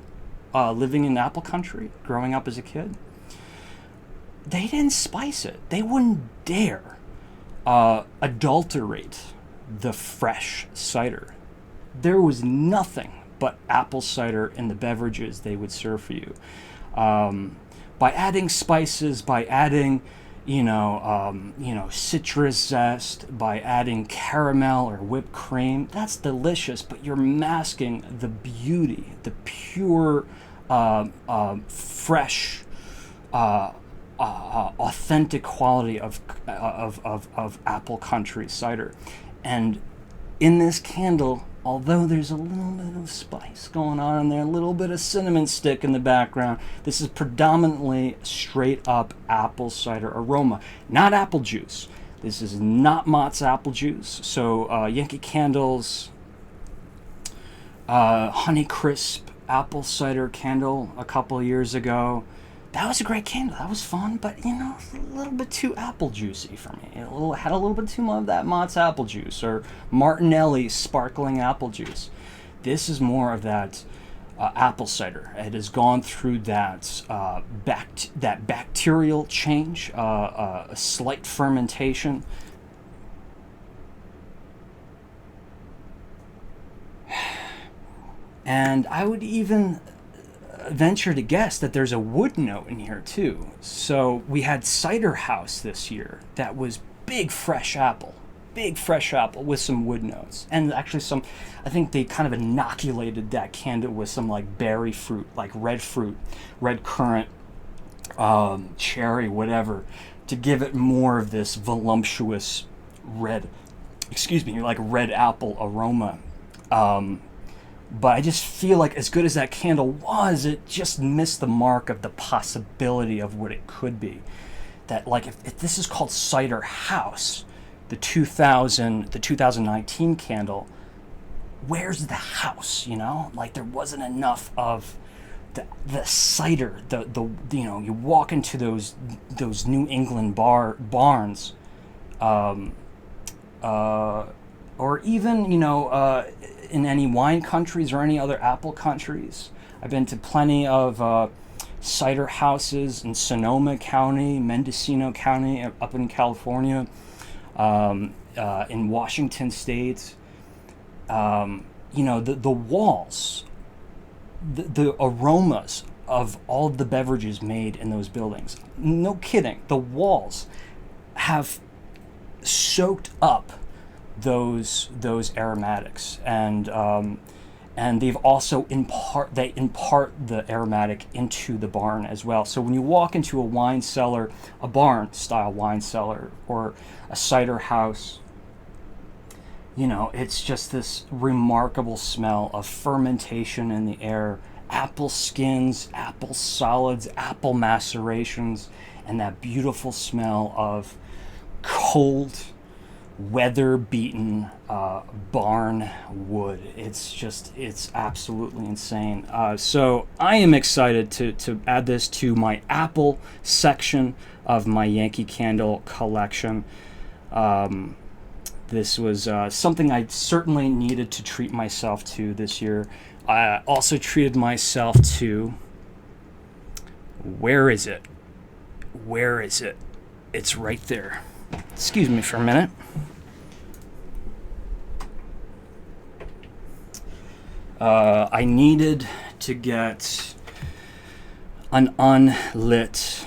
A: living in apple country, growing up as a kid, they didn't spice it. They wouldn't dare adulterate the fresh cider. There was nothing but apple cider in the beverages they would serve for you. By adding spices, by adding, citrus zest, by adding caramel or whipped cream, that's delicious, but you're masking the beauty, the pure, fresh, authentic quality of apple country cider. And in this candle, although there's a little bit of spice going on in there, a little bit of cinnamon stick in the background, this is predominantly straight up apple cider aroma, not apple juice. This is not Mott's apple juice. So Yankee Candles Honey Crisp apple cider candle a couple years ago. That was a great candle. That was fun, but it's a little bit too apple juicy for me. It had a little bit too much of that Mott's apple juice or Martinelli's sparkling apple juice. This is more of that apple cider. It has gone through that that bacterial change, a slight fermentation. And I would even venture to guess that there's a wood note in here too. So we had Cider House this year that was big fresh apple with some wood notes, and actually some, I think they kind of inoculated that candle with some like berry fruit, like red currant, cherry, whatever, to give it more of this voluptuous red apple aroma. But I just feel like as good as that candle was, it just missed the mark of the possibility of what it could be. That, like, if this is called Cider House, the 2019 candle, where's the house, Like, there wasn't enough of the cider, you walk into those New England barns, or even, in any wine countries or any other apple countries. I've been to plenty of cider houses in Sonoma County, Mendocino County, up in California, in Washington State. The walls, the aromas of all of the beverages made in those buildings. No kidding. The walls have soaked up those aromatics, and they've also impart the aromatic into the barn as well. So when you walk into a wine cellar, a barn style wine cellar, or a cider house, it's just this remarkable smell of fermentation in the air, apple skins, apple solids, apple macerations, and that beautiful smell of cold, weather-beaten barn wood. It's absolutely insane. So I am excited to add this to my apple section of my Yankee Candle collection. This was something I certainly needed to treat myself to this year. I also treated myself to... Where is it? Where is it? It's right there. Excuse me for a minute. I needed to get an unlit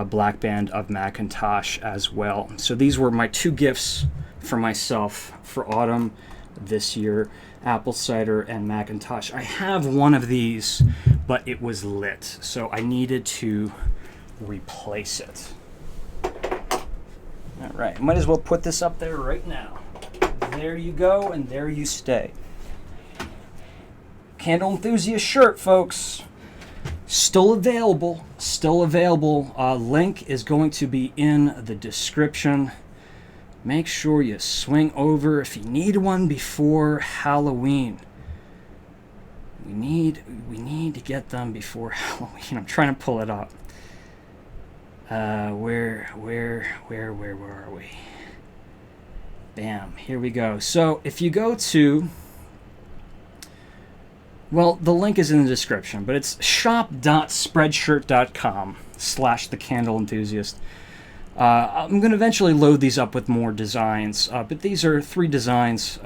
A: black band of Macintosh as well. So these were my two gifts for myself for autumn this year: apple cider and Macintosh. I have one of these, but it was lit, so I needed to replace it. All right, might as well put this up there right now. There you go, and there you stay. Candle Enthusiast shirt, folks. Still available. Still available. Link is going to be in the description. Make sure you swing over if you need one before Halloween. We need to get them before Halloween. I'm trying to pull it up. Where are we? Bam, here we go. So if you go to, well, the link is in the description, but it's shop.spreadshirt.com/The Candle Enthusiast. I'm going to eventually load these up with more designs, but these are 3 designs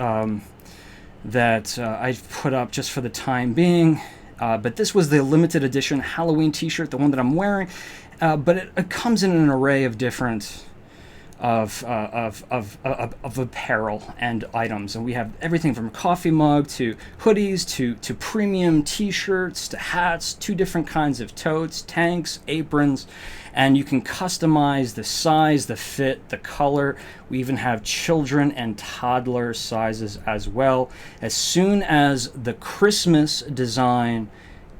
A: that I've put up just for the time being. But this was the limited edition Halloween t-shirt, the one that I'm wearing. But it comes in an array of different of apparel and items, and we have everything from coffee mug to hoodies to premium t-shirts to hats, 2 different kinds of totes, tanks, aprons, and you can customize the size, the fit, the color. We even have children and toddler sizes as well. As soon as the Christmas design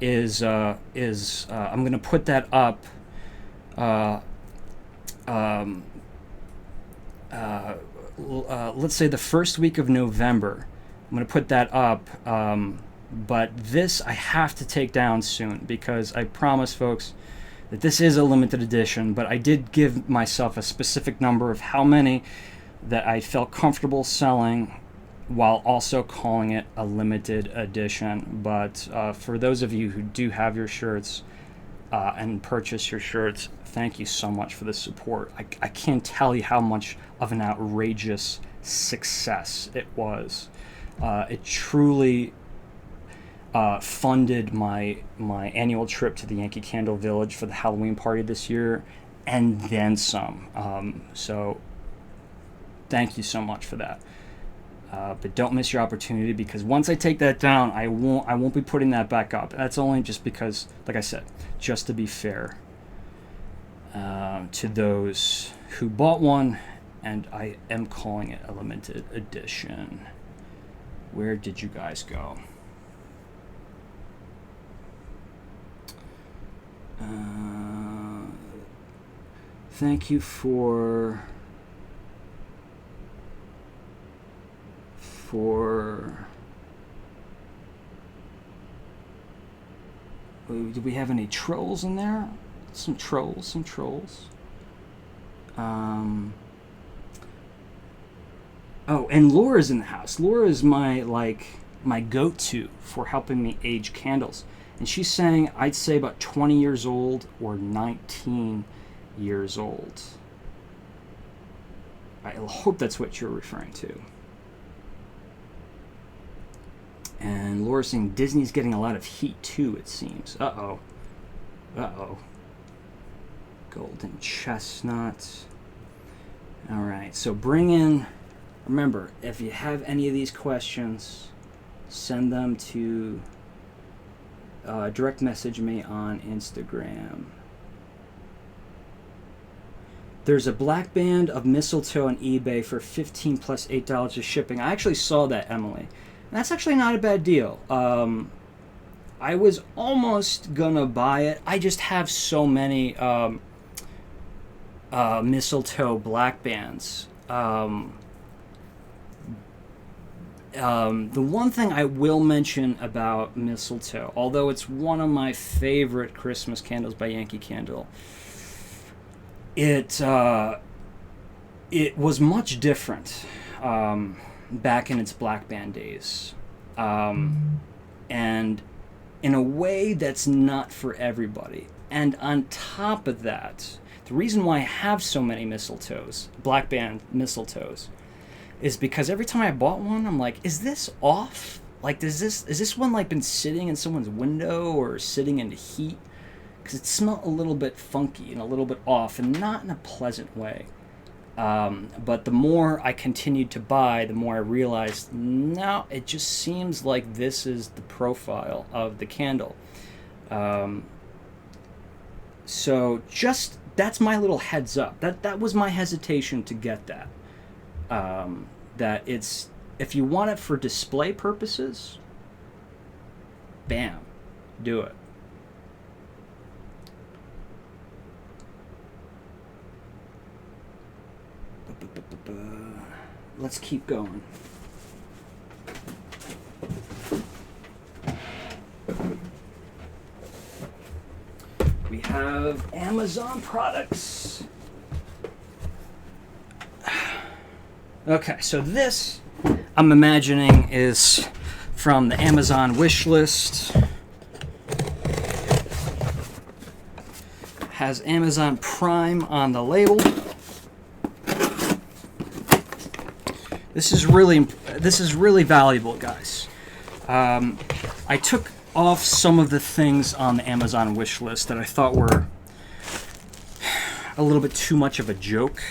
A: is I'm going to put that up. Let's say the first week of November. I'm going to put that up, but this I have to take down soon, because I promise, folks, that this is a limited edition, but I did give myself a specific number of how many that I felt comfortable selling while also calling it a limited edition. But for those of you who do have your shirts and purchase your shirts, thank you so much for the support. I can't tell you how much of an outrageous success it was. It truly funded my annual trip to the Yankee Candle Village for the Halloween party this year, and then some. So thank you so much for that. But don't miss your opportunity, because once I take that down, I won't be putting that back up. That's only just because, like I said, just to be fair to those who bought one, and I am calling it a limited edition. Where did you guys go? Thank you for do we have any trolls in there? Some trolls. Oh, and Laura's in the house. Laura is my go-to for helping me age candles. And she's saying I'd say about 20 years old or 19 years old. I hope that's what you're referring to. And Laura's saying Disney's getting a lot of heat too, it seems. Uh-oh. Golden chestnut. All right, so bring in... Remember, if you have any of these questions, send them to... direct message me on Instagram. There's a black band of mistletoe on eBay for $15 plus $8 of shipping. I actually saw that, Emily. And that's actually not a bad deal. I was almost gonna buy it. I just have so many mistletoe black bands. The one thing I will mention about mistletoe, although it's one of my favorite Christmas candles by Yankee Candle, it was much different back in its black band days. And in a way that's not for everybody. And on top of that, the reason why I have so many mistletoes, black band mistletoes, is because every time I bought one, I'm like, is this off? Like, is this one like been sitting in someone's window or sitting in the heat? Because it smelled a little bit funky and a little bit off, and not in a pleasant way. But the more I continued to buy, the more I realized, no, it just seems like this is the profile of the candle. So just, that's my little heads up. That was my hesitation to get that. That it's, if you want it for display purposes, bam, do it. Let's keep going. We have Amazon products. Okay, so this, I'm imagining, is from the Amazon wish list. Has Amazon Prime on the label. This is really valuable, guys. I took off some of the things on the Amazon wish list that I thought were a little bit too much of a joke.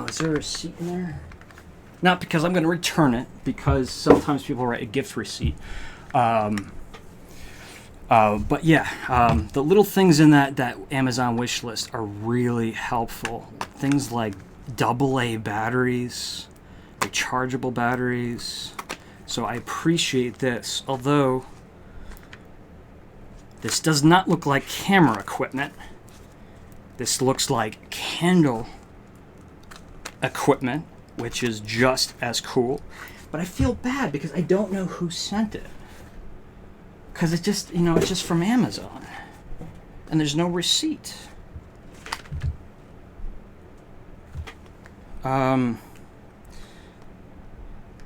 A: Is there a receipt in there? Not because I'm going to return it, because sometimes people write a gift receipt. But yeah, the little things in that Amazon wish list are really helpful. Things like AA batteries, rechargeable batteries. So I appreciate this. Although this does not look like camera equipment. This looks like candle equipment, which is just as cool. But I feel bad because I don't know who sent it. Because it's just, it's just from Amazon. And there's no receipt.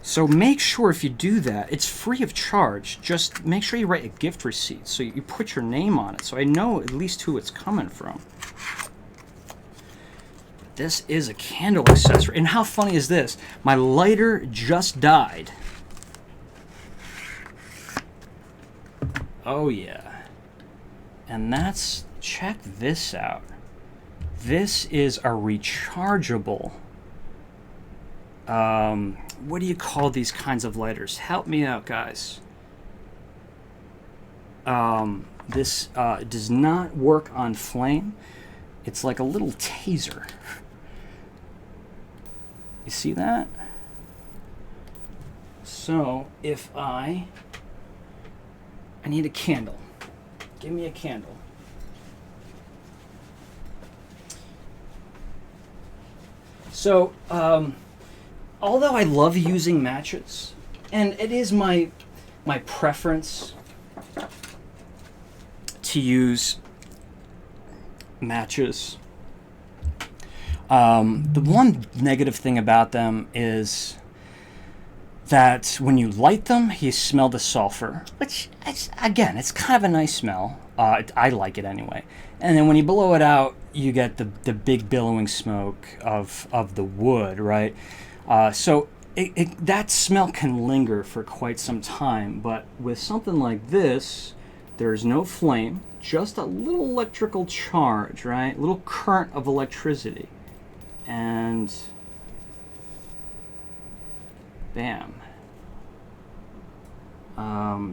A: So make sure if you do that, it's free of charge. Just make sure you write a gift receipt so you put your name on it so I know at least who it's coming from. This is a candle accessory. And how funny is this? My lighter just died. Oh yeah. And that's, check this out. This is a rechargeable, what do you call these kinds of lighters? Help me out, guys. This does not work on flame. It's like a little taser. You see that? So if I need a candle. Give me a candle. So, although I love using matches, and it is my preference to use matches, the one negative thing about them is that when you light them, you smell the sulfur, which, again, it's kind of a nice smell. I like it anyway. And then when you blow it out, you get the big billowing smoke of the wood, right? So that smell can linger for quite some time. But with something like this, there's no flame, just a little electrical charge, right? A little current of electricity. And bam.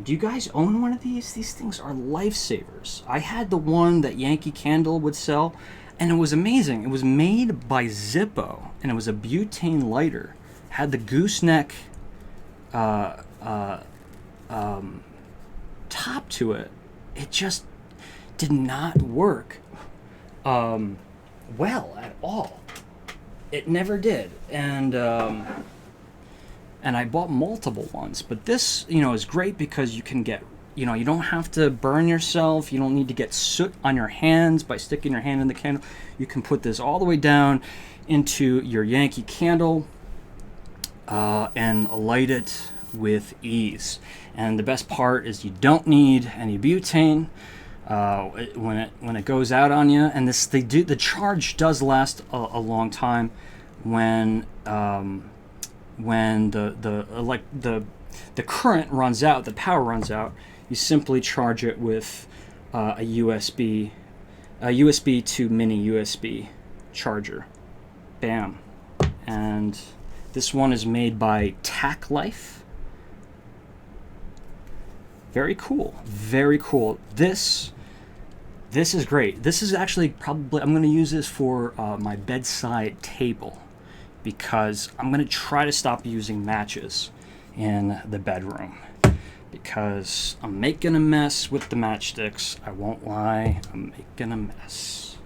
A: Do you guys own one of these? These things are lifesavers. I had the one that Yankee Candle would sell, and it was amazing. It was made by Zippo, and it was a butane lighter. Had the gooseneck top to it. It just did not work well at all. It never did. And I bought multiple ones, but this, is great because you can get you know, you don't have to burn yourself. You don't need to get soot on your hands by sticking your hand in the candle. You can put this all the way down into your Yankee Candle and light it with ease. And the best part is you don't need any butane when it goes out on you. And the charge does last a long time when the current runs out, the power runs out. You simply charge it with a USB to mini USB charger. Bam. And this one is made by Tac Life. Very cool. Very cool. This is great. This is actually probably, I'm going to use this for my bedside table, because I'm going to try to stop using matches in the bedroom, because I'm making a mess with the matchsticks. I won't lie, I'm making a mess.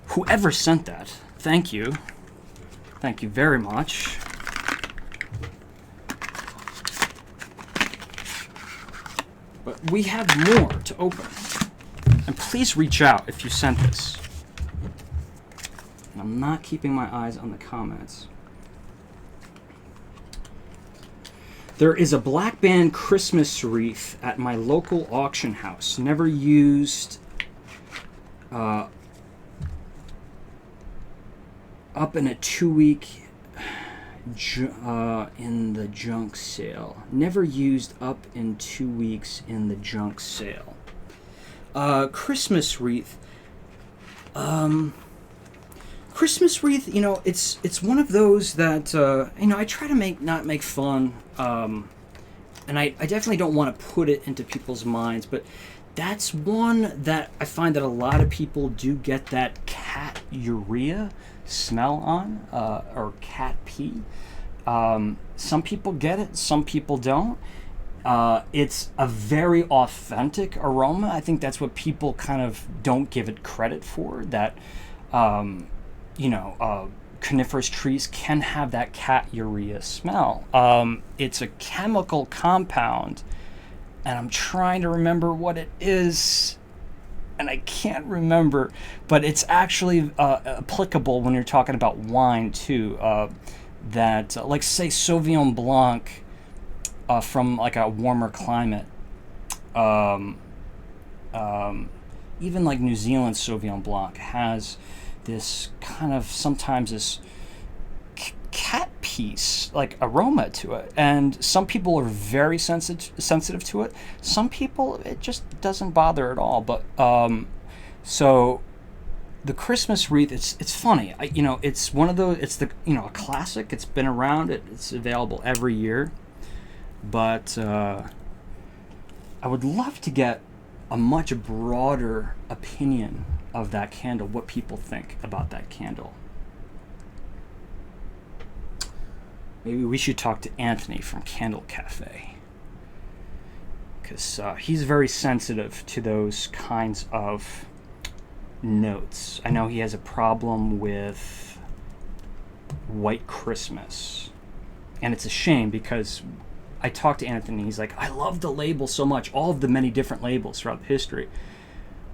A: Whoever sent that, thank you. Thank you very much. But we have more to open. And please reach out if you sent this. And I'm not keeping my eyes on the comments. There is a black band Christmas wreath at my local auction house. Never used. Up in a 2-week in the junk sale. Never used up in 2 weeks in the junk sale. Christmas wreath. Christmas wreath, you know, it's one of those that, you know, I try to not make fun, and I definitely don't want to put it into people's minds, but that's one that I find that a lot of people do get that cat urea smell on, or cat pee. Some people get it, some people don't. It's a very authentic aroma. I think that's what people kind of don't give it credit for, that coniferous trees can have that cat urea smell. It's a chemical compound, and I'm trying to remember what it is, and I can't remember, but it's actually applicable when you're talking about wine too. Like say Sauvignon Blanc from like a warmer climate. Even like New Zealand Sauvignon Blanc has this kind of sometimes this cat piece like aroma to it, and some people are very sensitive to it. Some people it just doesn't bother at all. But so the Christmas wreath, it's funny. It's one of those. It's a classic. It's been around. It's available every year. But I would love to get a much broader opinion of that candle, what people think about that candle. Maybe we should talk to Anthony from Candle Cafe, because he's very sensitive to those kinds of notes. I know he has a problem with White Christmas, and it's a shame because I talked to Anthony. He's like, I love the label so much, all of the many different labels throughout history.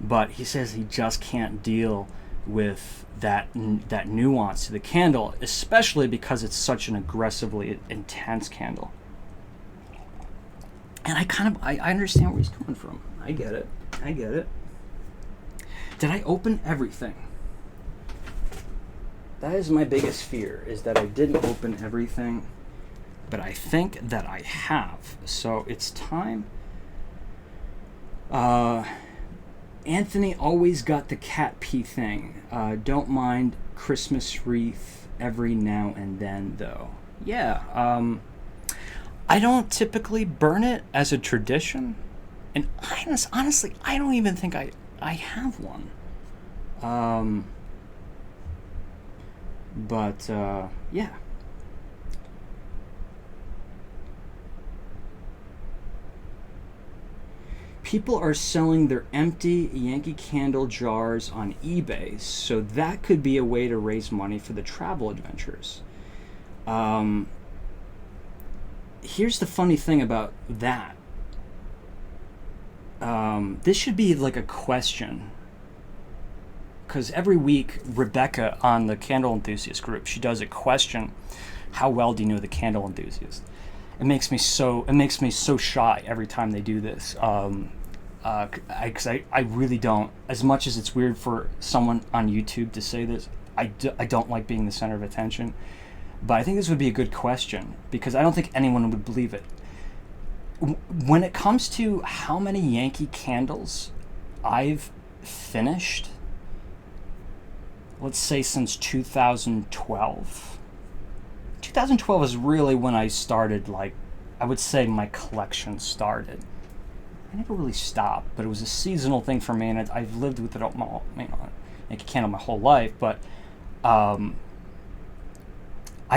A: But he says he just can't deal with that nuance to the candle, especially because it's such an aggressively intense candle. And I understand where he's coming from. I get it. Did I open everything? That is my biggest fear, is that I didn't open everything. But I think that I have. So it's time. Anthony always got the cat pee thing. Don't mind Christmas wreath every now and then, though. Yeah. I don't typically burn it as a tradition. And honestly, I don't even think I have one. Yeah. People are selling their empty Yankee Candle jars on eBay, so that could be a way to raise money for the travel adventures. Here's the funny thing about that. This should be like a question, because every week Rebecca on the Candle Enthusiast group, she does a question: how well do you know the Candle Enthusiast? It makes me so shy every time they do this. Because I really don't. As much as it's weird for someone on YouTube to say this, I don't like being the center of attention. But I think this would be a good question, because I don't think anyone would believe it. When it comes to how many Yankee Candles I've finished, let's say since 2012. 2012 is really when I started, like, I would say my collection started. I never really stopped, but it was a seasonal thing for me, and I've lived with it all, Yankee Candle my whole life, but I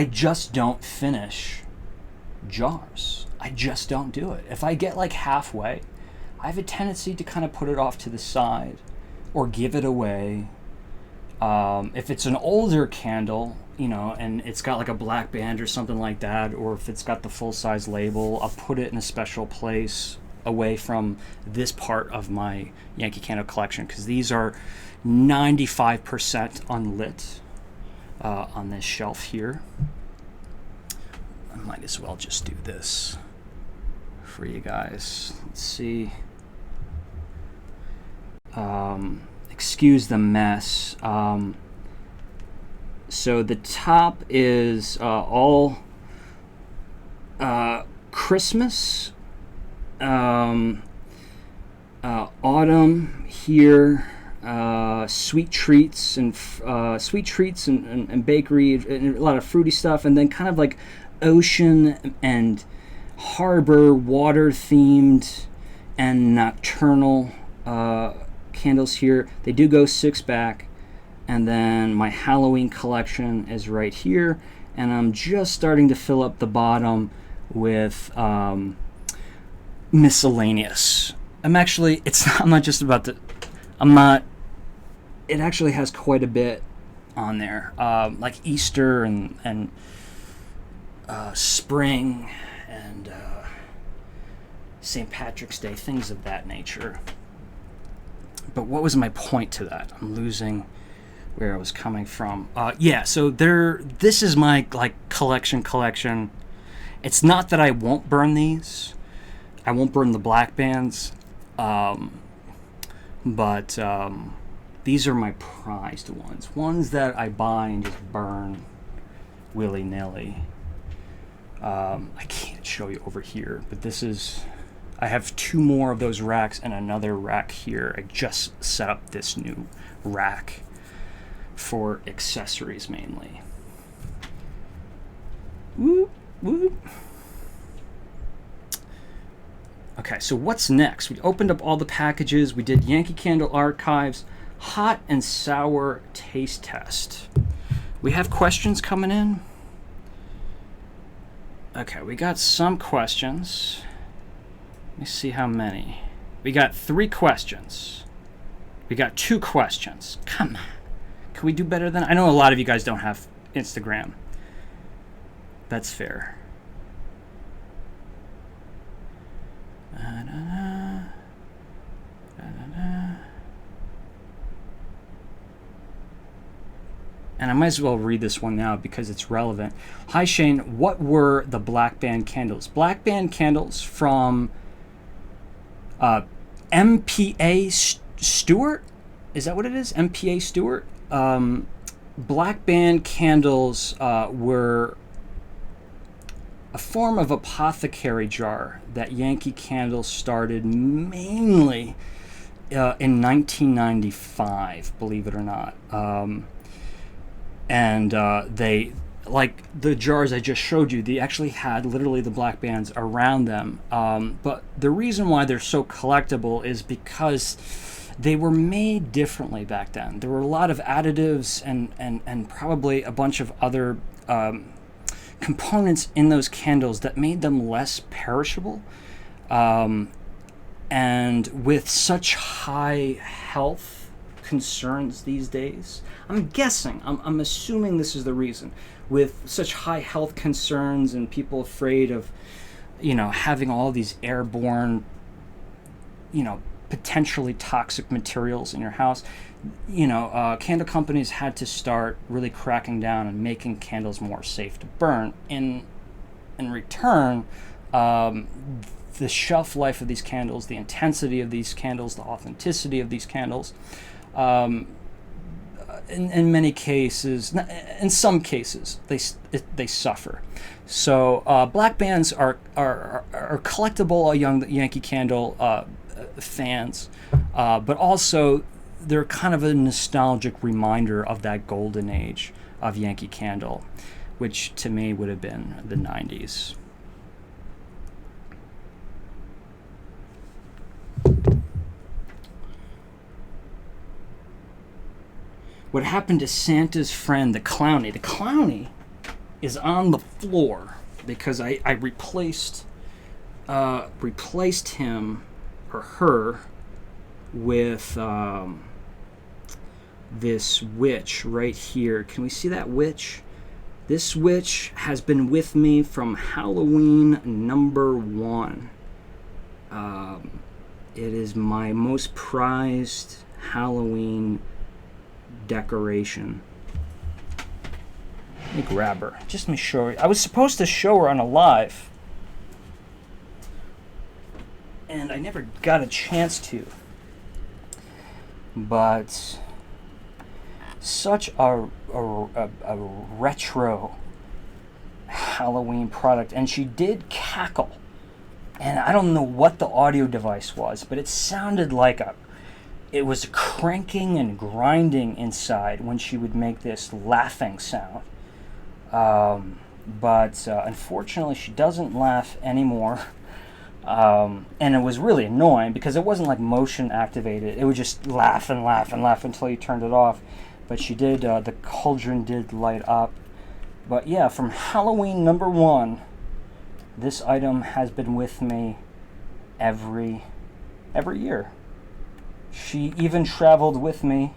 A: just don't finish jars. I just don't do it. If I get like halfway, I have a tendency to kind of put it off to the side or give it away. If it's an older candle, and it's got like a black band or something like that, or if it's got the full-size label, I'll put it in a special place away from this part of my Yankee Candle collection, because these are 95% unlit on this shelf here. I might as well just do this for you guys. Let's see. Excuse the mess. So the top is all Christmas, autumn here, sweet treats and bakery, and a lot of fruity stuff, and then kind of like ocean and harbor, water themed and nocturnal candles here. They do go 6-pack. And then my Halloween collection is right here, and I'm just starting to fill up the bottom with miscellaneous. It actually has quite a bit on there, like Easter and spring and St. Patrick's Day, things of that nature. But what was my point to that? I'm losing where I was coming from. So this is my like collection. It's not that I won't burn these. I won't burn the black bands. But these are my prized ones that I buy and just burn willy-nilly. I can't show you over here, but I have 2 more of those racks and another rack here. I just set up this new rack for accessories mainly. Whoop, whoop. Okay, so what's next? We opened up all the packages. We did Yankee Candle Archives, hot and sour taste test. We have questions coming in. Okay, we got some questions. Let me see how many. We got 3 questions. We got 2 questions. Come on. Can we do better than... I know a lot of you guys don't have Instagram. That's fair. And I might as well read this one now because it's relevant. Hi Shane, what were the black band candles? Black band candles from MPA Stewart? Is that what it is? MPA Stewart? Black band candles were a form of apothecary jar that Yankee Candle started mainly in 1995, believe it or not. And they, like the jars I just showed you, they actually had literally the black bands around them. But the reason why they're so collectible is because they were made differently back then. There were a lot of additives and probably a bunch of other components in those candles that made them less perishable. And with such high health concerns these days, I'm guessing, I'm assuming this is the reason, with such high health concerns and people afraid of, having all these airborne, potentially toxic materials in your house. Candle companies had to start really cracking down and making candles more safe to burn. In return, the shelf life of these candles, the intensity of these candles, the authenticity of these candles, in many cases, in some cases, they suffer. So black bands are collectible among Yankee Candle fans, but also they're kind of a nostalgic reminder of that golden age of Yankee Candle, which to me would have been the 90s. What happened to Santa's friend, the Clowny? The Clowny is on the floor because I replaced him or her with this witch right here. Can we see that witch? This witch has been with me from Halloween number 1. It is my most prized Halloween decoration. Let me grab her. Just let me show her. I was supposed to show her on a live, and I never got a chance to. But such a retro Halloween product, and she did cackle. And I don't know what the audio device was, but it sounded like it was cranking and grinding inside when she would make this laughing sound. But unfortunately, she doesn't laugh anymore. And it was really annoying because it wasn't like motion activated. It would just laugh and laugh and laugh until you turned it off. But she did, the cauldron did light up. But yeah, from Halloween number 1, this item has been with me every year. She even traveled with me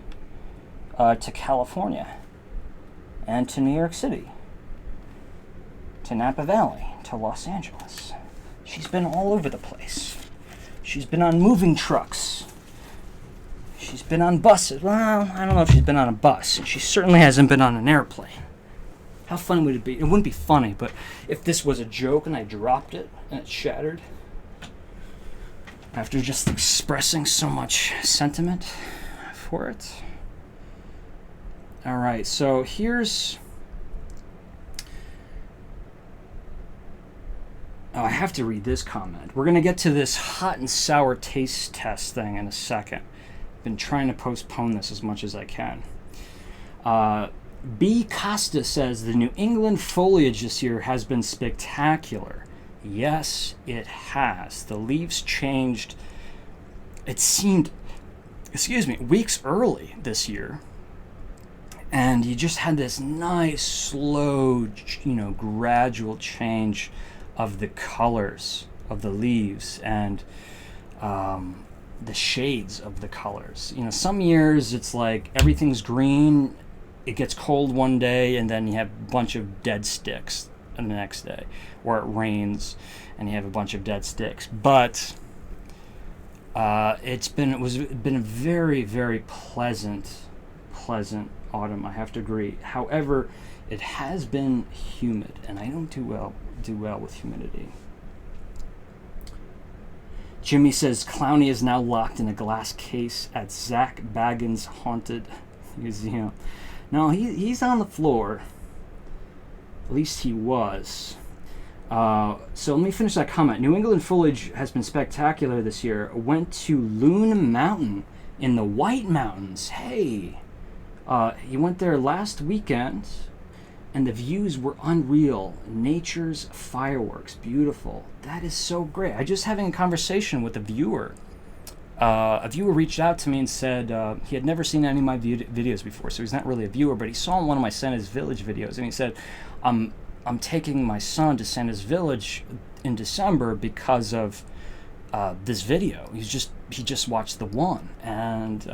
A: to California and to New York City, to Napa Valley, to Los Angeles. She's been all over the place. She's been on moving trucks. She's been on buses. Well, I don't know if she's been on a bus. She certainly hasn't been on an airplane. How fun would it be? It wouldn't be funny, but if this was a joke and I dropped it and it shattered after just expressing so much sentiment for it. All right, so here's... Oh, I have to read this comment. We're going to get to this hot and sour taste test thing in a second. I've been trying to postpone this as much as I can. B. Costa says, the New England foliage this year has been spectacular. Yes, it has. The leaves changed, it seemed, weeks early this year. And you just had this nice, slow, gradual change of the colors of the leaves and the shades of the colors. Some years it's like everything's green, it gets cold one day, and then you have a bunch of dead sticks the next day, or it rains and you have a bunch of dead sticks. But it's been a very, very pleasant autumn, I have to agree. However, it has been humid, and I don't do well with humidity. Jimmy says Clowny is now locked in a glass case at Zach Baggins' Haunted Museum. No, he's on the floor. At least he was. So let me finish that comment. New England foliage has been spectacular this year. Went to Loon Mountain in the White Mountains. Hey, you went there last weekend, and the views were unreal. Nature's fireworks, beautiful. That is so great. I just having a conversation with a viewer. A viewer reached out to me and said he had never seen any of my videos before, so he's not really a viewer, but he saw one of my Santa's Village videos, and he said, I'm taking my son to Santa's Village in December because of this video. He just watched the one, and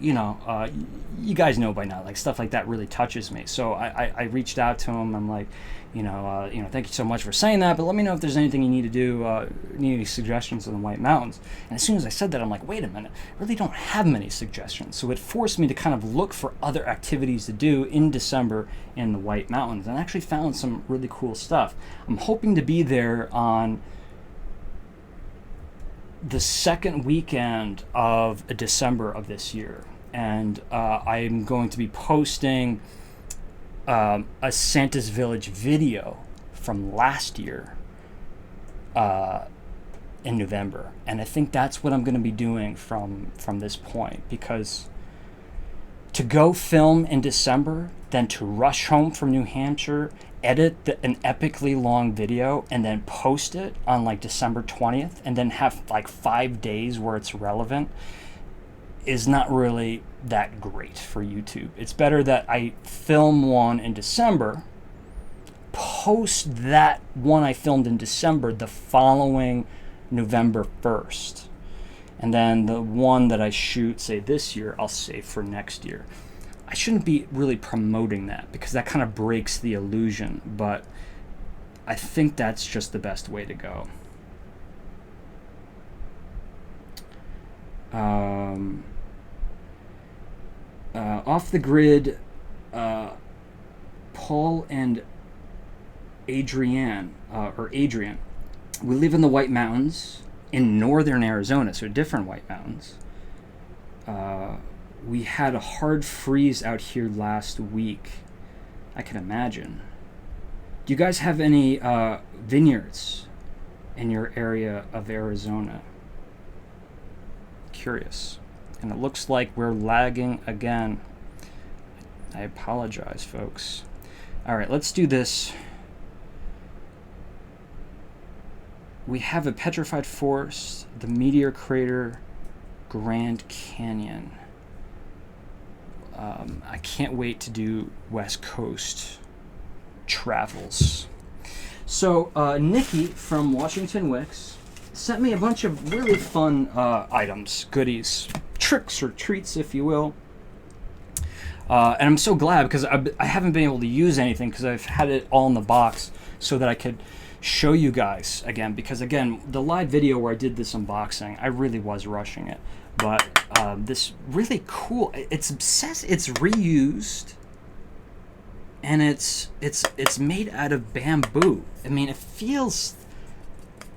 A: you guys know by now, like stuff like that really touches me. So I reached out to him. I'm like, thank you so much for saying that, but let me know if there's anything you need to do, need any suggestions in the White Mountains. And as soon as I said that, I'm like, wait a minute, I really don't have many suggestions. So it forced me to kind of look for other activities to do in December in the White Mountains, and I actually found some really cool stuff. I'm hoping to be there on the second weekend of December of this year, and I'm going to be posting a Santa's Village video from last year in November, and I think that's what I'm going to be doing from this point, because to go film in December, then to rush home from New Hampshire, edit an epically long video, and then post it on like December 20th, and then have like 5 days where it's relevant, is not really that great for YouTube. It's better that I film one in December, post that one I filmed in December the following November 1st, and then the one that I shoot, say this year, I'll save for next year. I shouldn't be really promoting that because that kind of breaks the illusion, but I think that's just the best way to go. Off the grid, Paul and Adrian, we live in the White Mountains in northern Arizona, so different White Mountains. We had a hard freeze out here last week. I can imagine. Do you guys have any vineyards in your area of Arizona? Curious. And it looks like we're lagging again. I apologize, folks. All right, let's do this. We have a petrified forest, the meteor crater, Grand Canyon. I can't wait to do West Coast travels. So Nikki from Washington Wicks sent me a bunch of really fun items, goodies, tricks or treats, if you will. And I'm so glad because I haven't been able to use anything because I've had it all in the box so that I could show you guys again. Because again, the live video where I did this unboxing, I really was rushing it. But this really cool, it's reused, and it's made out of bamboo. I mean, it feels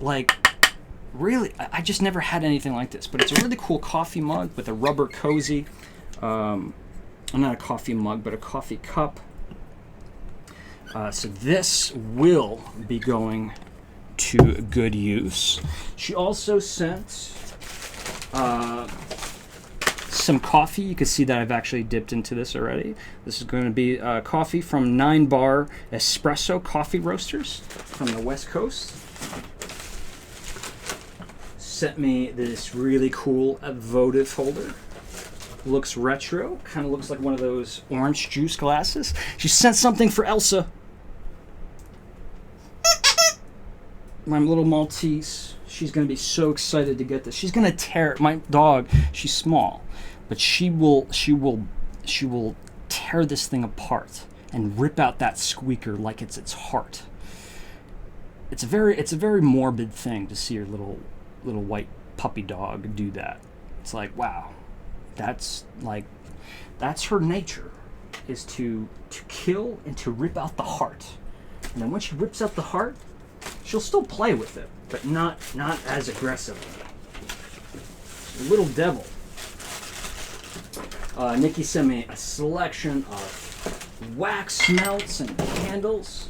A: like really, I just never had anything like this. But it's a really cool coffee mug with a rubber cozy. Not a coffee mug, but a coffee cup. So this will be going to good use. She also sent some coffee. You can see that I've actually dipped into this already. This is going to be coffee from 9 Bar Espresso Coffee Roasters from the West Coast. Sent me this really cool votive holder. Looks retro, kind of looks like one of those orange juice glasses. She sent something for Elsa, my little Maltese. She's going to be so excited to get this. She's going to tear my dog. She's small, but she will tear this thing apart and rip out that squeaker like it's its heart. It's a very morbid thing to see your little white puppy dog do that. It's like, wow. That's her nature, is to kill and to rip out the heart. And then when she rips out the heart, she'll still play with it, but not as aggressively. Little devil. Nikki sent me a selection of wax melts and candles,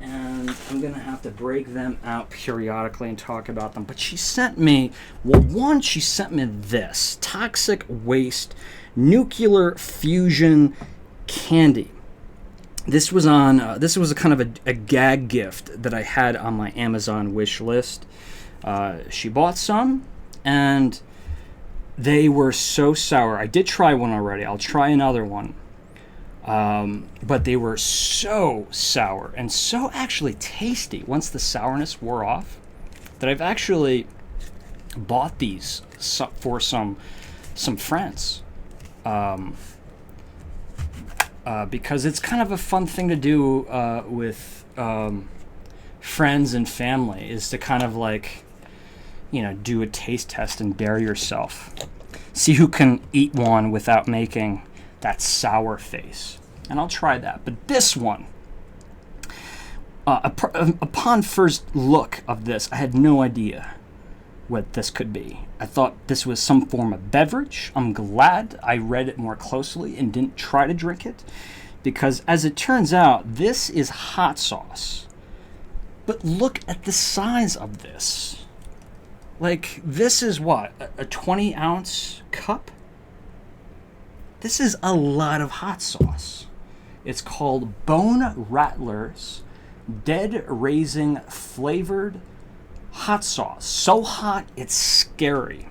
A: and I'm gonna have to break them out periodically and talk about them. But she sent me, she sent me this toxic waste nuclear fusion candy. This was a kind of a gag gift that I had on my Amazon wish list. She bought some, and they were so sour. I did try one already. I'll try another one. But they were so sour and so actually tasty once the sourness wore off that I've actually bought these for some friends, because it's kind of a fun thing to do with friends and family, is to kind of like, do a taste test and dare yourself. See who can eat one without making that sour face. And I'll try that. But this one, upon first look of this, I had no idea what this could be. I thought this was some form of beverage. I'm glad I read it more closely and didn't try to drink it, because as it turns out, this is hot sauce. But look at the size of this. Like, this is what, a 20-ounce cup? This is a lot of hot sauce. It's called Bone Rattlers Dead Raising Flavored Hot Sauce. So hot, it's scary.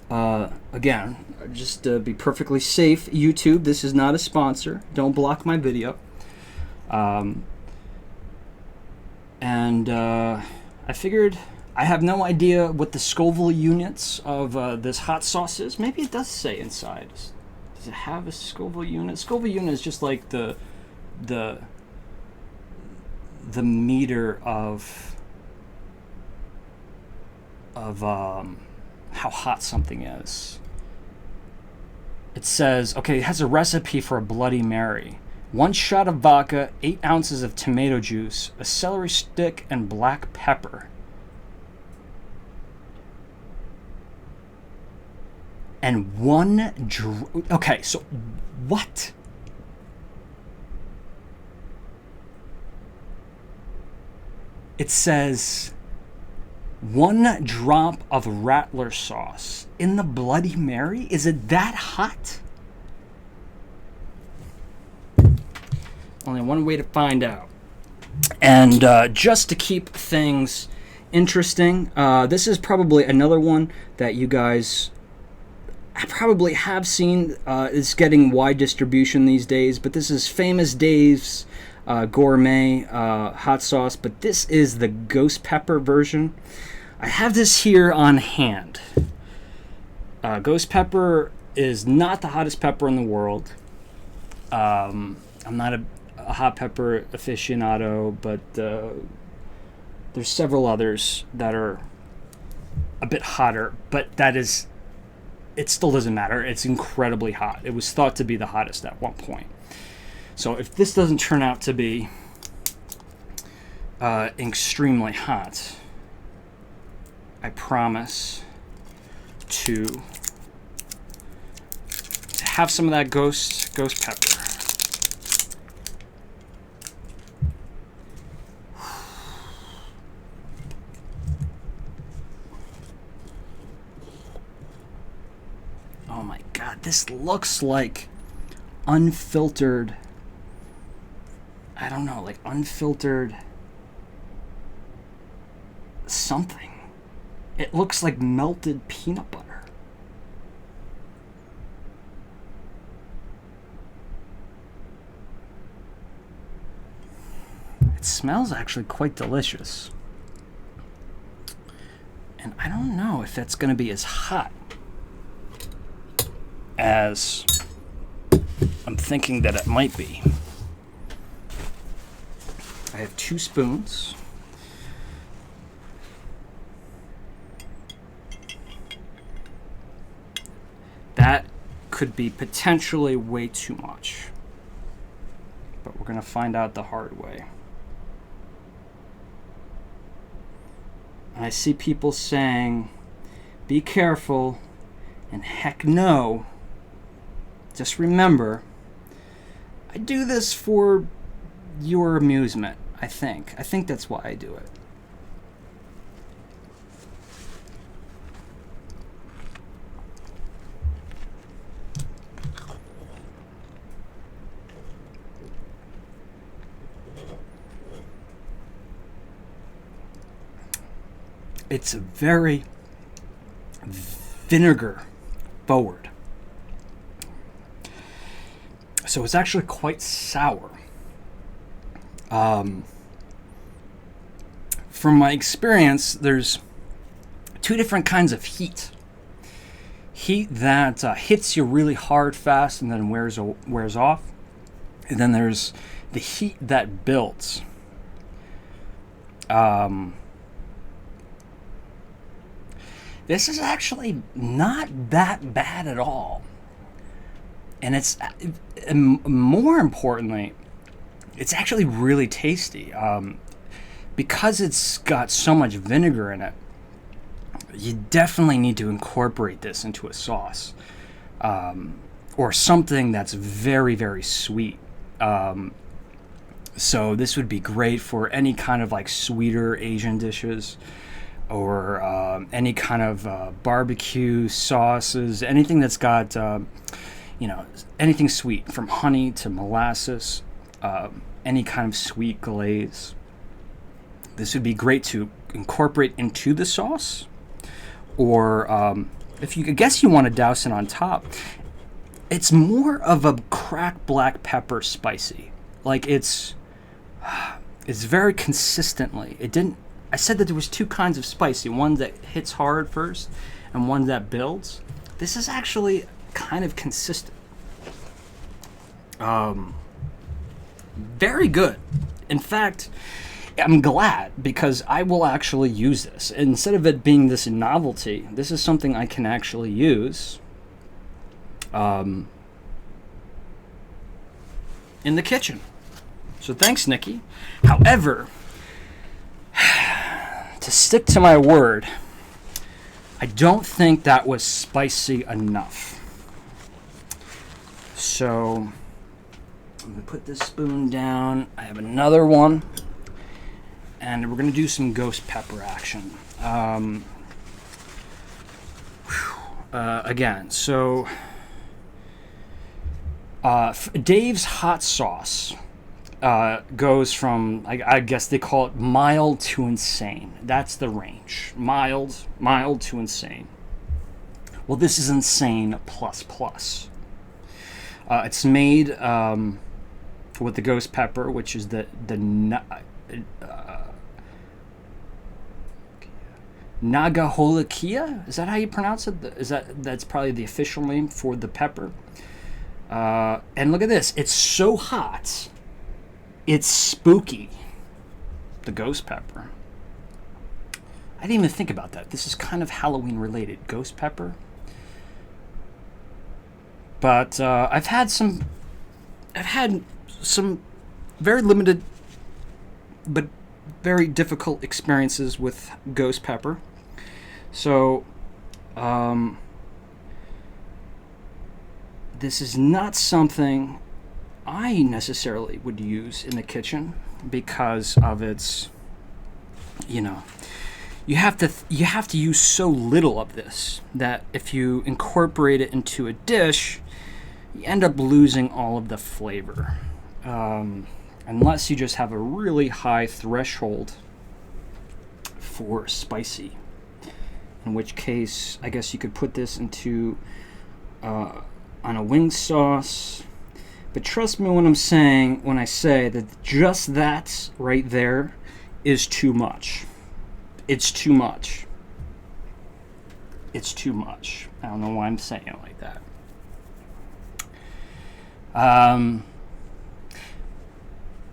A: Again, just to be perfectly safe, YouTube, this is not a sponsor. Don't block my video. I figured, I have no idea what the Scoville units of this hot sauce is. Maybe it does say inside. Does it have a Scoville unit? Scoville unit is just like the meter of how hot something is. It says, okay, it has a recipe for a Bloody Mary. 1 shot of vodka, 8 ounces of tomato juice, a celery stick, and black pepper. And okay, so what? It says 1 drop of Rattler sauce in the Bloody Mary? Is it that hot? Only one way to find out. And just to keep things interesting, this is probably another one that you guys probably have seen. It's getting wide distribution these days, but this is Famous Dave's gourmet hot sauce, but this is the ghost pepper version. I have this here on hand. Ghost pepper is not the hottest pepper in the world. I'm not a hot pepper aficionado, but there's several others that are a bit hotter, but it still doesn't matter. It's incredibly hot. It was thought to be the hottest at one point. So if this doesn't turn out to be extremely hot, I promise to have some of that ghost pepper. Oh my God, this looks like unfiltered, I don't know, like unfiltered something. It looks like melted peanut butter. It smells actually quite delicious. And I don't know if that's going to be as hot as I'm thinking that it might be. I have 2 spoons. That could be potentially way too much, but we're going to find out the hard way. I see people saying, be careful, and heck no. Just remember, I do this for your amusement, I think. I think that's why I do it. It's very vinegar forward. So it's actually quite sour. From my experience, there's 2 two different kinds of heat. Heat that hits you really hard fast and then wears off. And then there's the heat that builds. This is actually not that bad at all. And it's, more importantly, it's actually really tasty. Because it's got so much vinegar in it, you definitely need to incorporate this into a sauce. Or something that's very, very sweet. So this would be great for any kind of like sweeter Asian dishes, or any kind of barbecue sauces, anything that's got, anything sweet, from honey to molasses, any kind of sweet glaze. This would be great to incorporate into the sauce, or if you, I guess you want to douse it on top. It's more of a cracked black pepper spicy. Like it's very consistently. I said that there was two kinds of spicy, one that hits hard first and one that builds. This is actually kind of consistent. Very good. In fact, I'm glad, because I will actually use this. Instead of it being this novelty, this is something I can actually use in the kitchen. So thanks, Nikki. However, to stick to my word, I don't think that was spicy enough. So I'm going to put this spoon down. I have another one. And we're going to do some ghost pepper action. Again, so Dave's hot sauce goes from, I guess they call it mild to insane. That's the range. Mild to insane. Well, this is insane plus plus. It's made with the ghost pepper, which is the Nagaholikia? Is that how you pronounce it? That's probably the official name for the pepper. And look at this. It's so hot. It's spooky. The ghost pepper. I didn't even think about that. This is kind of Halloween related. Ghost pepper. But I've had some very limited but very difficult experiences with ghost pepper. So this is not something I necessarily would use in the kitchen, because of its, you have to use so little of this that if you incorporate it into a dish, you end up losing all of the flavor, unless you just have a really high threshold for spicy, in which case I guess you could put this into on a wing sauce. But trust me when I say that just that right there is too much. It's too much. It's too much. I don't know why I'm saying it like that.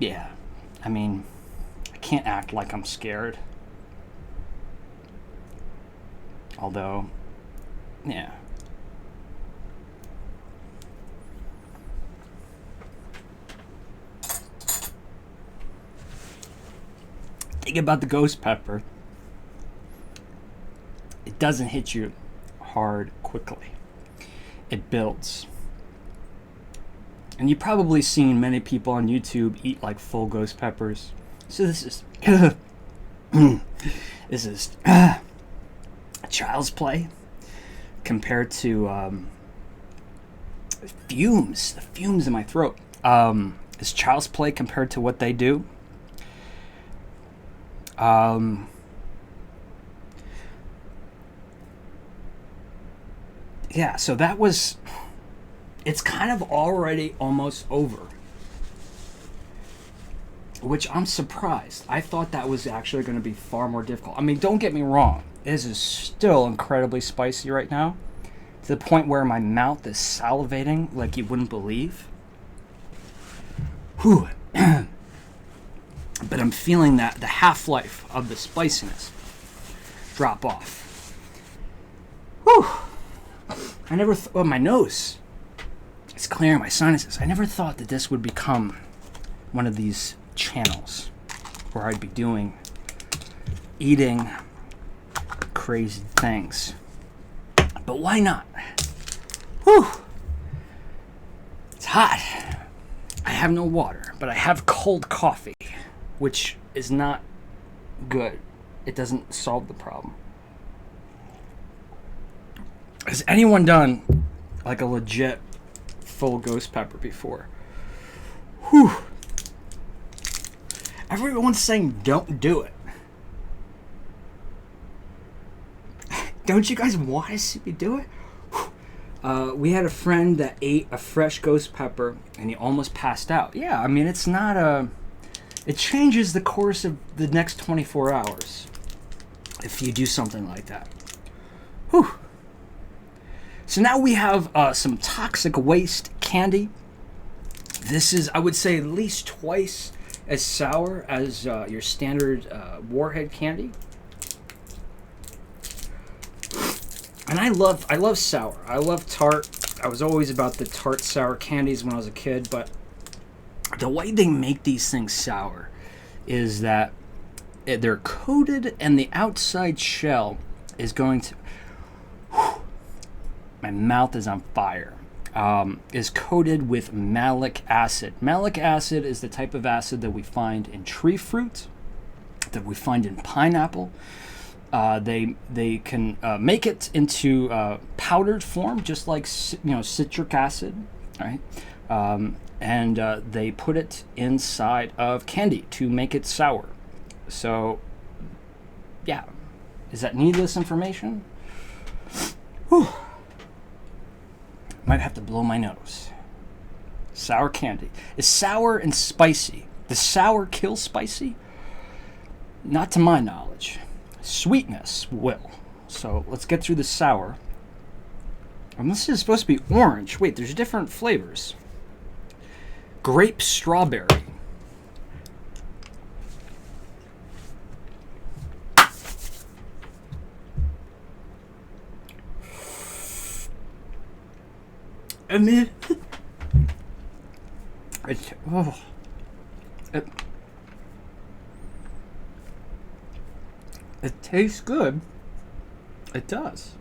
A: Yeah, I mean, I can't act like I'm scared. Although, yeah. Think about the ghost pepper. It doesn't hit you hard quickly. It builds. And you've probably seen many people on YouTube eat like full ghost peppers. So this is this is child's play compared to the fumes in my throat. Is child's play compared to what they do. Yeah, so that was, it's kind of already almost over, which I'm surprised. I thought that was actually going to be far more difficult. I mean, don't get me wrong. This is still incredibly spicy right now, to the point where my mouth is salivating like you wouldn't believe. Whew. But I'm feeling that the half-life of the spiciness drop off. Whew. I never thought, my nose, it's clearing my sinuses. I never thought that this would become one of these channels where I'd be eating crazy things. But why not? Whew. It's hot. I have no water, but I have cold coffee, which is not good. It doesn't solve the problem. Has anyone done like a legit full ghost pepper before? Whew. Everyone's saying don't do it. Don't you guys want to see me do it? We had a friend that ate a fresh ghost pepper and he almost passed out. Yeah, I mean, it's not a... It changes the course of the next 24 hours if you do something like that. Whew. So now we have some toxic waste candy. This is, I would say, at least twice as sour as your standard warhead candy. And I love sour. I love tart. I was always about the tart sour candies when I was a kid, but the way they make these things sour is that they're coated and the outside shell is going to... Whew, my mouth is on fire. Is coated with malic acid. Malic acid is the type of acid that we find in tree fruit, that we find in pineapple. They can make it into powdered form, just like citric acid, right? And they put it inside of candy to make it sour. So, yeah, is that needless information? Whew. Might have to blow my nose. Sour candy is sour and spicy. Does sour kill spicy? Not to my knowledge. Sweetness will. So let's get through the sour. And this is supposed to be orange. Wait, there's different flavors. Grape strawberry. And then it tastes good. It does.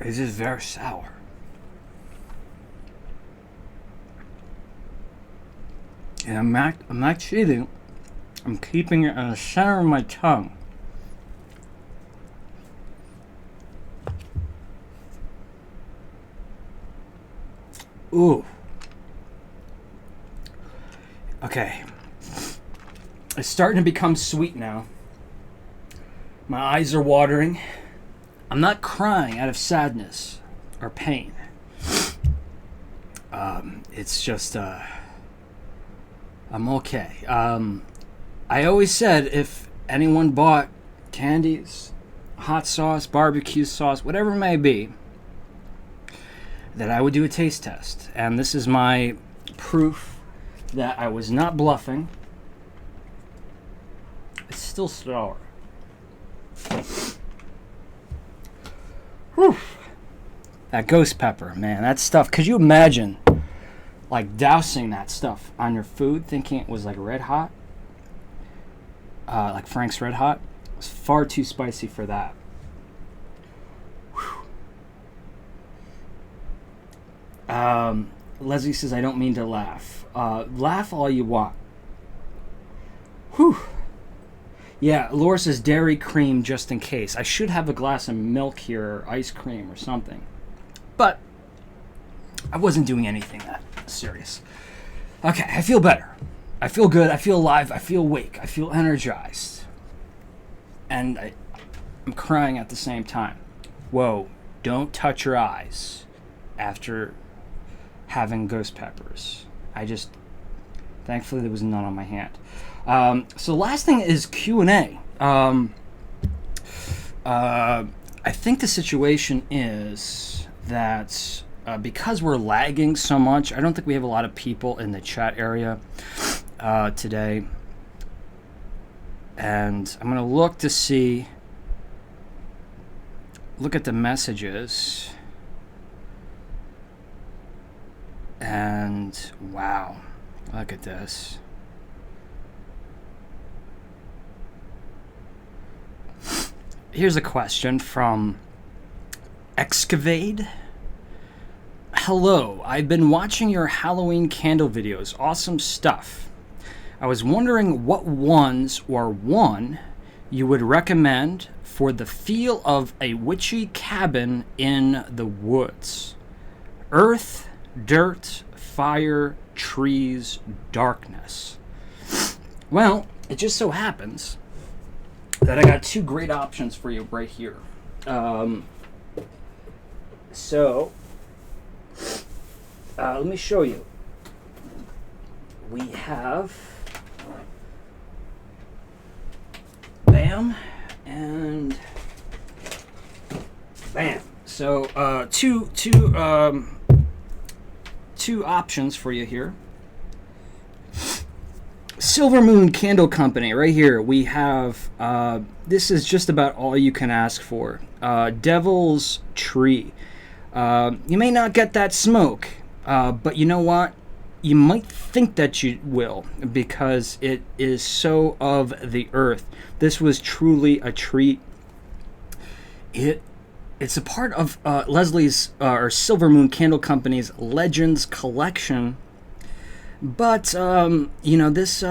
A: It's just very sour. And I'm not cheating. I'm keeping it on the center of my tongue. Ooh. Okay. It's starting to become sweet now. My eyes are watering. I'm not crying out of sadness or pain. It's just, I'm okay. I always said if anyone bought candies, hot sauce, barbecue sauce, whatever it may be, that I would do a taste test. And this is my proof that I was not bluffing. It's still sour. Whew. That ghost pepper, man, that stuff. Could you imagine, like, dousing that stuff on your food, thinking it was like red hot? Like Frank's Red Hot? It was far too spicy for that. Leslie says, I don't mean to laugh. Laugh all you want. Whew. Yeah, Laura says dairy cream just in case. I should have a glass of milk here or ice cream or something. But I wasn't doing anything that serious. Okay, I feel better. I feel good. I feel alive. I feel awake. I feel energized. And I'm crying at the same time. Whoa, don't touch your eyes after having ghost peppers. Thankfully, there was none on my hand. So last thing is Q&A. I think the situation is that because we're lagging so much, I don't think we have a lot of people in the chat area today. And I'm going to look to see, look at the messages. And wow, look at this. Here's a question from Excavade. Hello, I've been watching your Halloween candle videos. Awesome stuff. I was wondering what ones or one you would recommend for the feel of a witchy cabin in the woods. Earth, dirt, fire, trees, darkness. Well, it just so happens that I got two great options for you right here. Let me show you. We have bam and bam. So two options for you here. Silver Moon Candle Company, right here. We have, this is just about all you can ask for. Devil's Tree. You may not get that smoke, but you know what? You might think that you will, because it is so of the earth. This was truly a treat. It's a part of Leslie's, or Silver Moon Candle Company's Legends collection. But, you know, this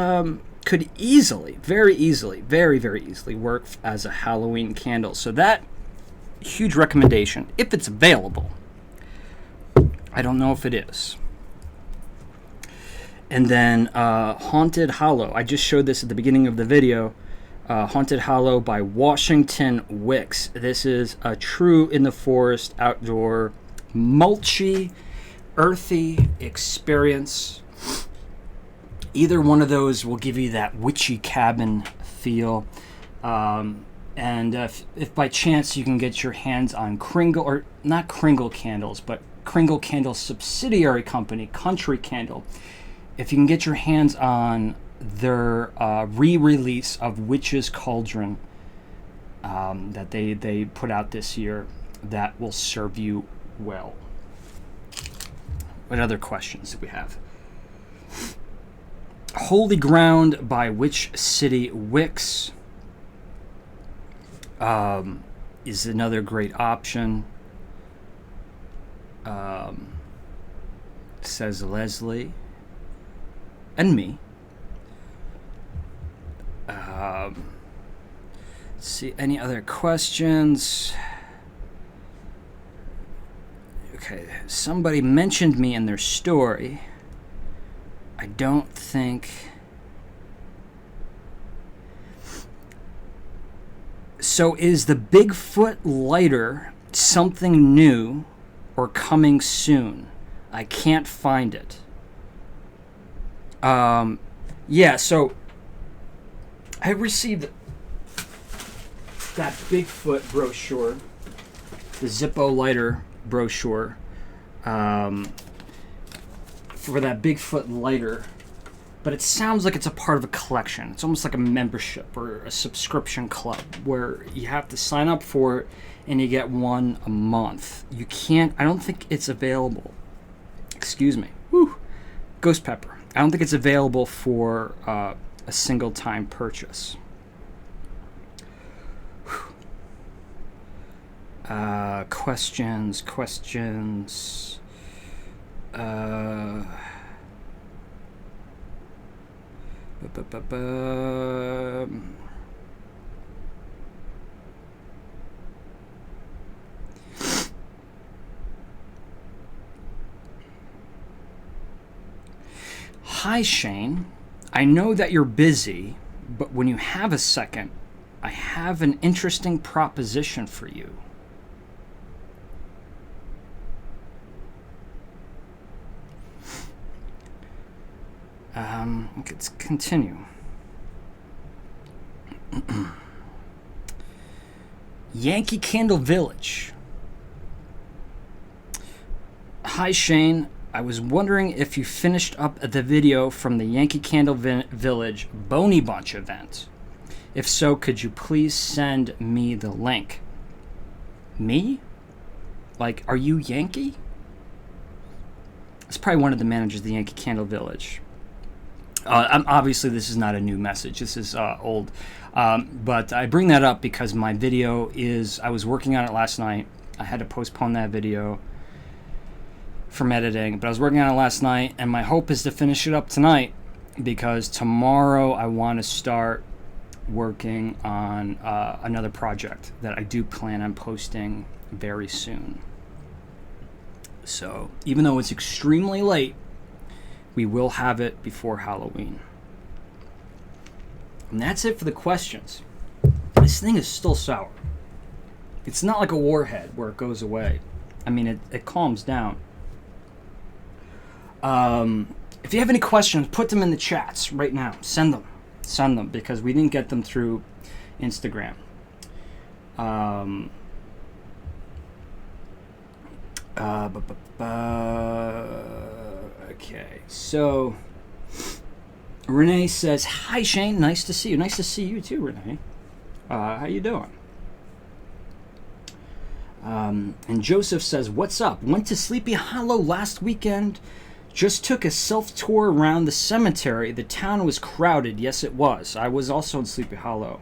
A: could easily, very, very easily work as a Halloween candle. So that, huge recommendation, if it's available. I don't know if it is. And then Haunted Hollow. I just showed this at the beginning of the video. Haunted Hollow by Washington Wicks. This is a true in the forest, outdoor, mulchy, earthy experience. Either one of those will give you that witchy cabin feel. And if by chance you can get your hands on Kringle, or not Kringle Candles, but Kringle Candles subsidiary company, Country Candle. If you can get your hands on their re-release of Witch's Cauldron that they put out this year, that will serve you well. What other questions do we have? Holy Ground by Witch City Wicks is another great option. Says Leslie and me. Let's see, any other questions? Okay, somebody mentioned me in their story. I don't think... So is the Bigfoot lighter something new or coming soon? I can't find it. Yeah, so I received that Bigfoot brochure, the Zippo lighter brochure, for that Bigfoot lighter, but it sounds like it's a part of a collection. It's almost like a membership or a subscription club where you have to sign up for it and you get one a month. You can't, I don't think it's available. Excuse me. Whew. Ghost pepper. I don't think it's available for a single time purchase. Questions. Hi, Shane. I know that you're busy, but when you have a second, I have an interesting proposition for you. Let's continue. Yankee Candle Village. Hi Shane, I was wondering if you finished up the video from the Yankee Candle Village Boney Bunch event. If so, could you please send me the link? Me? Like, are you Yankee? It's probably one of the managers of the Yankee Candle Village. Obviously, this is not a new message. This is old. But I bring that up because my video I was working on it last night. I had to postpone that video from editing, but I was working on it last night, and my hope is to finish it up tonight because tomorrow I want to start working on another project that I do plan on posting very soon. So, even though it's extremely late, we will have it before Halloween. And that's it for the questions. This thing is still sour. It's not like a warhead where it goes away. I mean, it calms down. If you have any questions, put them in the chats right now. Send them, because we didn't get them through Instagram. Okay, so Renee says, hi Shane, nice to see you. Nice to see you too, Renee. How you doing? And Joseph says, what's up? Went to Sleepy Hollow last weekend. Just took a self-tour around the cemetery. The town was crowded. Yes, it was. I was also in Sleepy Hollow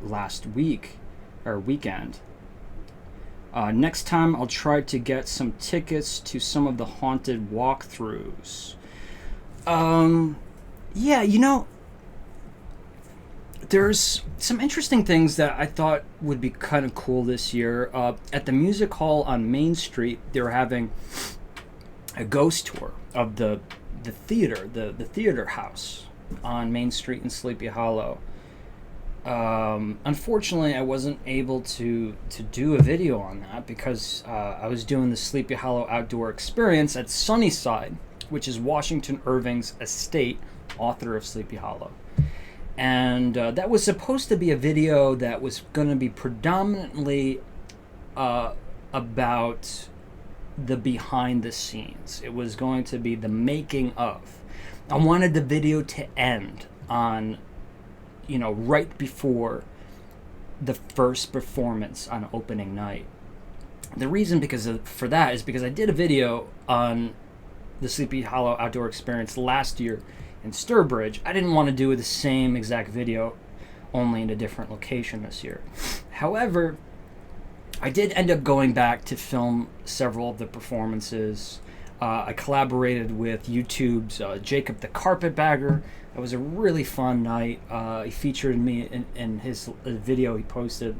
A: last weekend. Next time, I'll try to get some tickets to some of the haunted walkthroughs. Yeah, there's some interesting things that I thought would be kind of cool this year. At the music hall on Main Street, they were having a ghost tour of the theater, the theater house on Main Street in Sleepy Hollow. Unfortunately, I wasn't able to do a video on that because I was doing the Sleepy Hollow outdoor experience at Sunnyside, which is Washington Irving's estate, author of Sleepy Hollow. And that was supposed to be a video that was going to be predominantly about the behind the scenes. It was going to be the making of. I wanted the video to end on, right before the first performance on opening night. The reason for that is because I did a video on the Sleepy Hollow outdoor experience last year in Sturbridge. I didn't want to do the same exact video, only in a different location this year. However, I did end up going back to film several of the performances. I collaborated with YouTube's Jacob the Carpetbagger. It was a really fun night. He featured me in his video he posted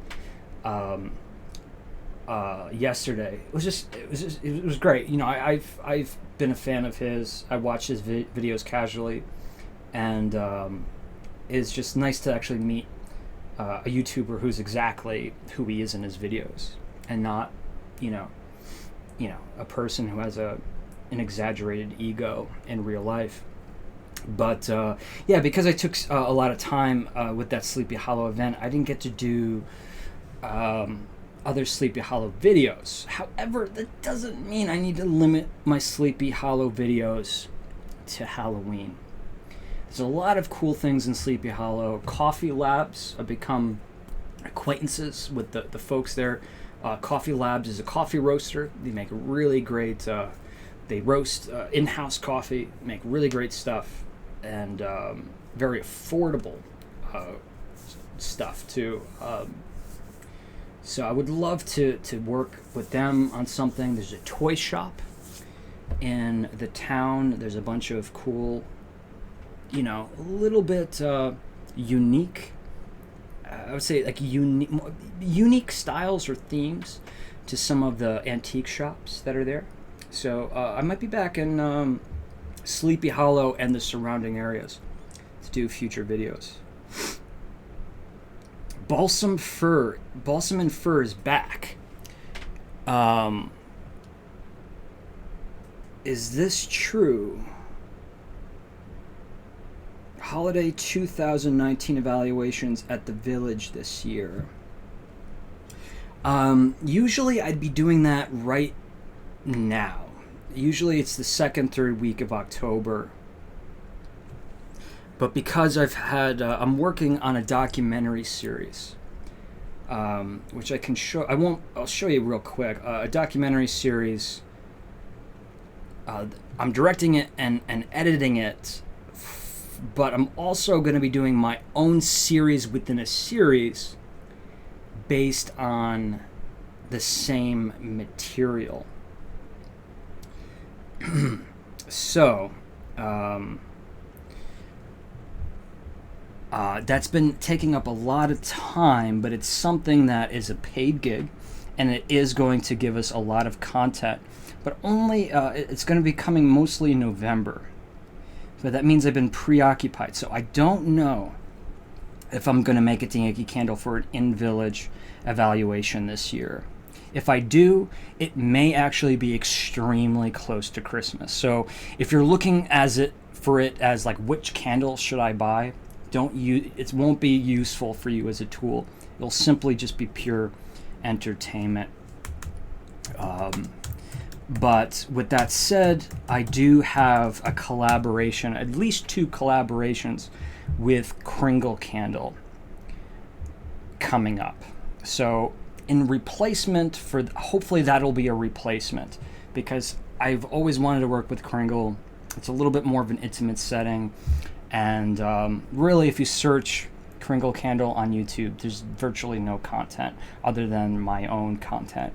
A: yesterday. It was great. I've been a fan of his. I watch his videos casually, and it's just nice to actually meet a YouTuber who's exactly who he is in his videos, and not, a person who has an exaggerated ego in real life. But because I took a lot of time with that Sleepy Hollow event, I didn't get to do other Sleepy Hollow videos. However, that doesn't mean I need to limit my Sleepy Hollow videos to Halloween. There's a lot of cool things in Sleepy Hollow. Coffee Labs. I've become acquaintances with the folks there. Coffee Labs is a coffee roaster. They make really great, they roast in-house coffee, make really great stuff, and very affordable stuff too. So I would love to work with them on something. There's a toy shop in the town. There's a bunch of cool, a little bit unique, I would say like unique styles or themes to some of the antique shops that are there. So I might be back in Sleepy Hollow and the surrounding areas to do future videos. Balsam and Fur is back. Is this true? holiday 2019 evaluations at the Village this year. Usually I'd be doing that right now. Usually it's the second, third week of October. But because I'm working on a documentary series, which I can show. I'll show you real quick. A documentary series. I'm directing it and editing it, but I'm also going to be doing my own series within a series based on the same material. So, that's been taking up a lot of time, but it's something that is a paid gig, and it is going to give us a lot of content, but only it's going to be coming mostly in November. So that means I've been preoccupied. So I don't know if I'm going to make it to Yankee Candle for an in-village evaluation this year. If I do, it may actually be extremely close to Christmas. So if you're looking for it as like which candle should I buy, it won't be useful for you as a tool. It'll simply just be pure entertainment. But with that said, I do have a collaboration, at least 2 collaborations with Candle Candle coming up. So in replacement hopefully that'll be a replacement, because I've always wanted to work with Candle. It's a little bit more of an intimate setting, and really if you search Candle Candle on YouTube, there's virtually no content other than my own content.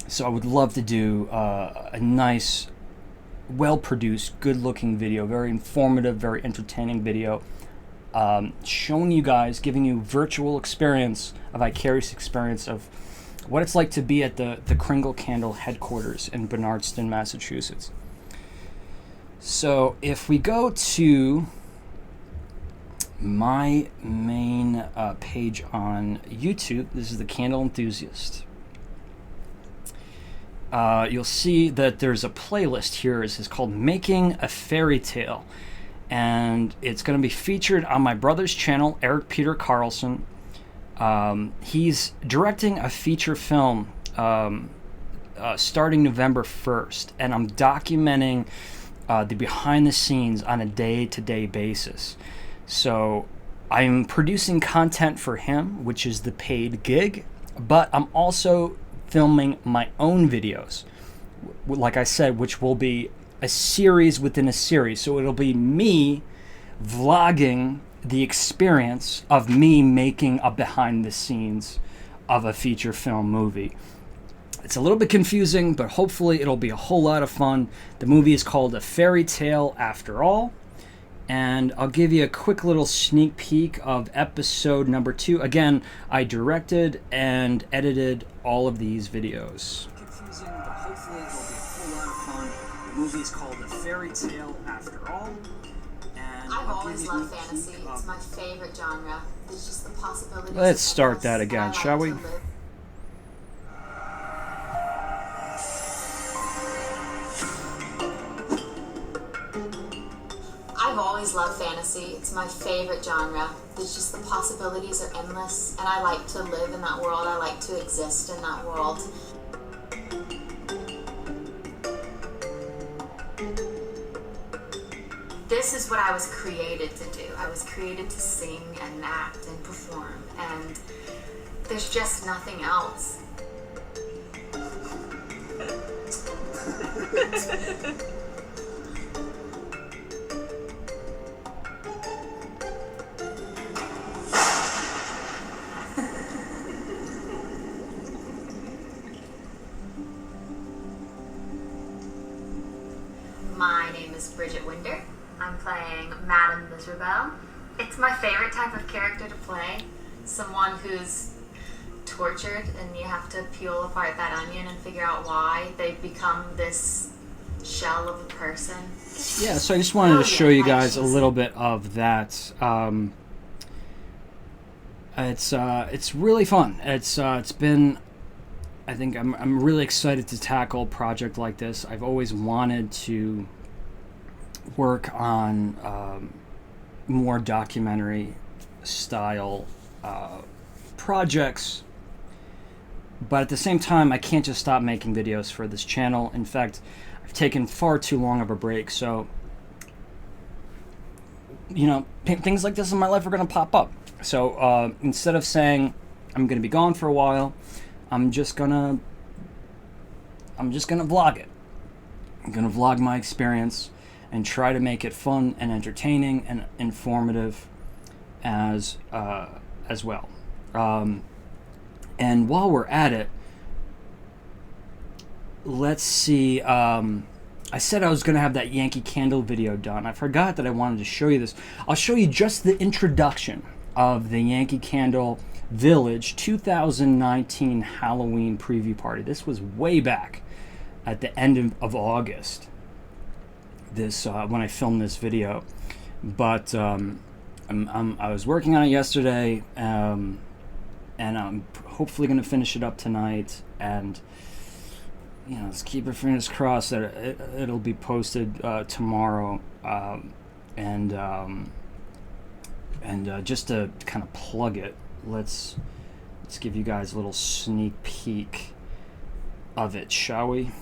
A: So I would love to do a nice, well-produced, good-looking video, very informative, very entertaining video, showing you guys, giving you virtual experience, a vicarious experience of what it's like to be at the Candle Candle headquarters in Bernardston, Massachusetts. So if we go to my main page on YouTube, this is the Candle Enthusiast. You'll see that there's a playlist here. It's called Making a Fairy Tale, and it's going to be featured on my brother's channel, Eric Peter Carlson. He's directing a feature film starting November 1st, and I'm documenting the behind the scenes on a day-to-day basis. So I'm producing content for him, which is the paid gig, but I'm also filming my own videos, like I said, which will be a series within a series. So it'll be me vlogging the experience of me making a behind the scenes of a feature film movie. It's a little bit confusing, but hopefully it'll be a whole lot of fun. The movie is called A Fairy Tale After All, and I'll give you a quick little sneak peek of episode number 2. Again, I directed and edited all of these videos. Confusing, but hopefully it'll be a whole lot of fun. The movie is called A Fairy Tale After All. And
B: I've always loved fantasy. It's my favorite genre. There's just the possibilities.
A: Let's start that again, shall we?
B: I've always loved fantasy. It's my favorite genre. There's just the possibilities are endless, and I like to live in that world. I like to exist in that world. This is what I was created to do. I was created to sing and act and perform, and there's just nothing else. My name is Bridget Winder. I'm playing Madame Miserable. It's my favorite type of character to play. Someone who's tortured and you have to peel apart that onion and figure out why they've become this shell of a person.
A: Yeah, so I just wanted to show you guys a little bit of that. It's really fun. It's been, I think I'm really excited to tackle a project like this. I've always wanted to work on more documentary style projects. But at the same time, I can't just stop making videos for this channel. In fact, I've taken far too long of a break. So, you know, things like this in my life are going to pop up. So instead of saying I'm going to be gone for a while, I'm just gonna vlog it. I'm gonna vlog my experience and try to make it fun and entertaining and informative as well. And while we're at it, let's see. I said I was going to have that Yankee Candle video done. I forgot that I wanted to show you this. I'll show you just the introduction of the Yankee Candle Village 2019 Halloween preview party. This was way back at the end of August. This when I filmed this video, but I was working on it yesterday. And I'm hopefully going to finish it up tonight, and you know, let's keep our fingers crossed that it'll be posted tomorrow. And just to kind of plug it, let's give you guys a little sneak peek of it, shall we?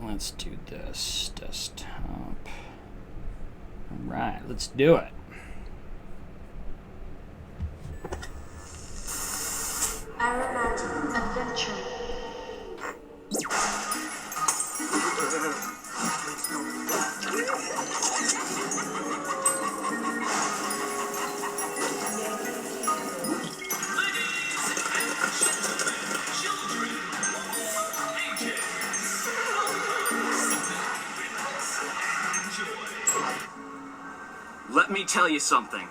A: Let's do this desktop. All right, let's do it.
C: Aromatic adventure.
D: Let me tell you something.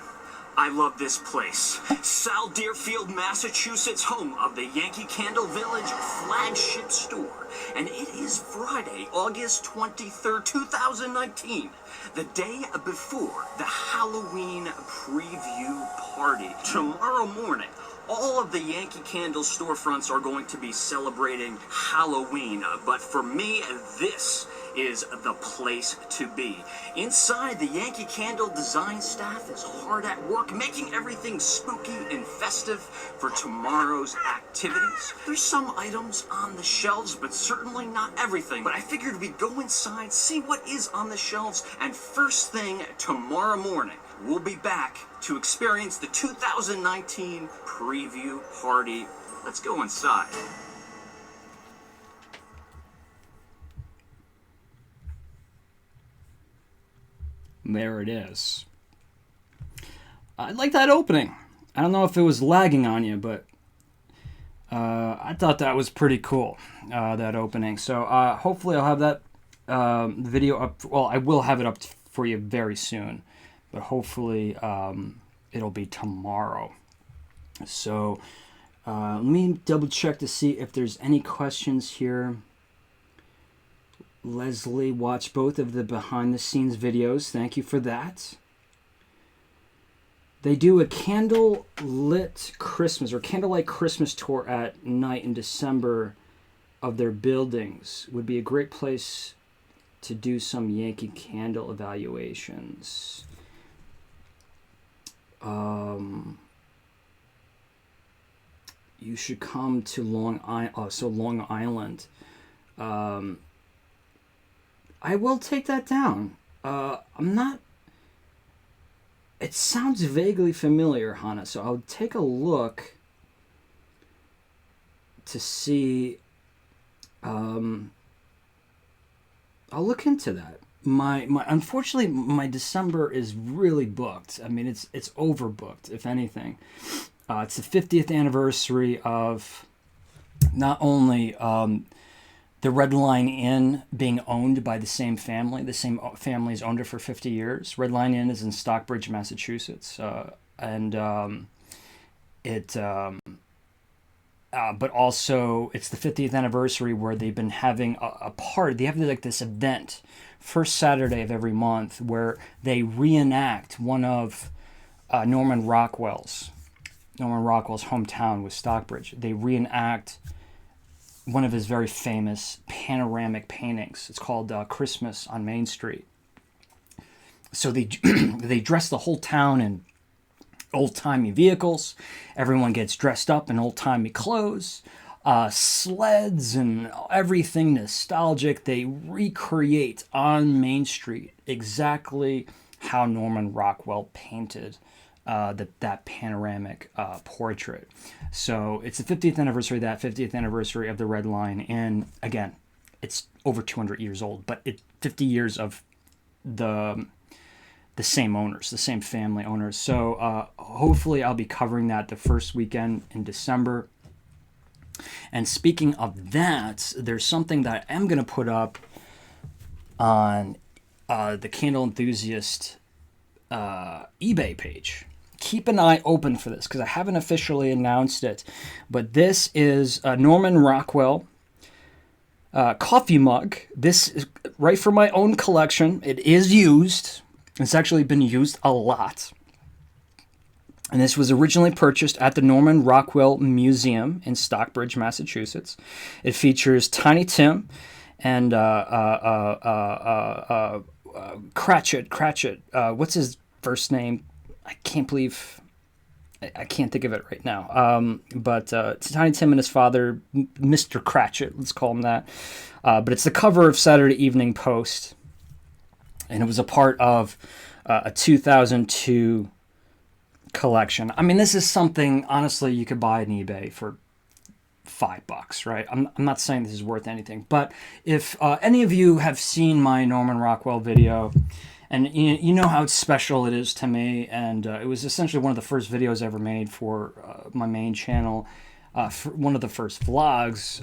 D: I love this place. South Deerfield, Massachusetts, home of the Yankee Candle Village flagship store. And it is Friday, August 23rd, 2019, the day before the Halloween preview party. Tomorrow morning, all of the Yankee Candle storefronts are going to be celebrating Halloween. But for me, this is the place to be. Inside, the Yankee Candle design staff is hard at work making everything spooky and festive for tomorrow's activities. There's some items on the shelves, but certainly not everything. But I figured we'd go inside, see what is on the shelves, and first thing tomorrow morning, we'll be back to experience the 2019 preview party. Let's go inside.
A: There it is. I like that opening. I don't know if it was lagging on you, but I thought that was pretty cool, that opening. So hopefully I'll have that video up. Well, I will have it up for you very soon, but hopefully it'll be tomorrow. So let me double check to see if there's any questions here. Leslie watched both of the behind the scenes videos. Thank you for that. They do a candle-lit Christmas or candlelight Christmas tour at night in December of their buildings. Would be a great place to do some Yankee Candle evaluations. You should come to Long Island. I will take that down. I'm not... It sounds vaguely familiar, Hannah, so I'll take a look to see... I'll look into that. Unfortunately, my December is really booked. I mean, it's overbooked, if anything. It's the 50th anniversary of not only... the Red Line Inn being owned by the same family. The same family has owned it for 50 years. Red Line Inn is in Stockbridge, Massachusetts. But also it's the 50th anniversary where they've been having a party. They have like this event first Saturday of every month where they reenact one of Norman Rockwell's hometown was Stockbridge. They reenact one of his very famous panoramic paintings. It's called Christmas on Main Street. So they they dress the whole town in old-timey vehicles. Everyone gets dressed up in old-timey clothes, sleds and everything nostalgic. They recreate on Main Street exactly how Norman Rockwell painted that panoramic portrait. So it's the 50th anniversary of that, 50th anniversary of the Red Line. And again, it's over 200 years old, but 50 years of the same owners, the same family owners. So hopefully I'll be covering that the first weekend in December. And speaking of that, there's something that I am going to put up on the Candle Enthusiast eBay page. Keep an eye open for this because I haven't officially announced it. But this is a Norman Rockwell coffee mug. This is right from my own collection. It is used. It's actually been used a lot. And this was originally purchased at the Norman Rockwell Museum in Stockbridge, Massachusetts. It features Tiny Tim and Cratchit. What's his first name? I can't believe I can't think of it right now. But Tiny Tim and his father, Mr. Cratchit, let's call him that. But it's the cover of Saturday Evening Post. And it was a part of a 2002 collection. I mean, this is something, honestly, you could buy on eBay for $5, right? I'm not saying this is worth anything. But if any of you have seen my Norman Rockwell video, and you know how special it is to me, and it was essentially one of the first videos I ever made for my main channel, one of the first vlogs,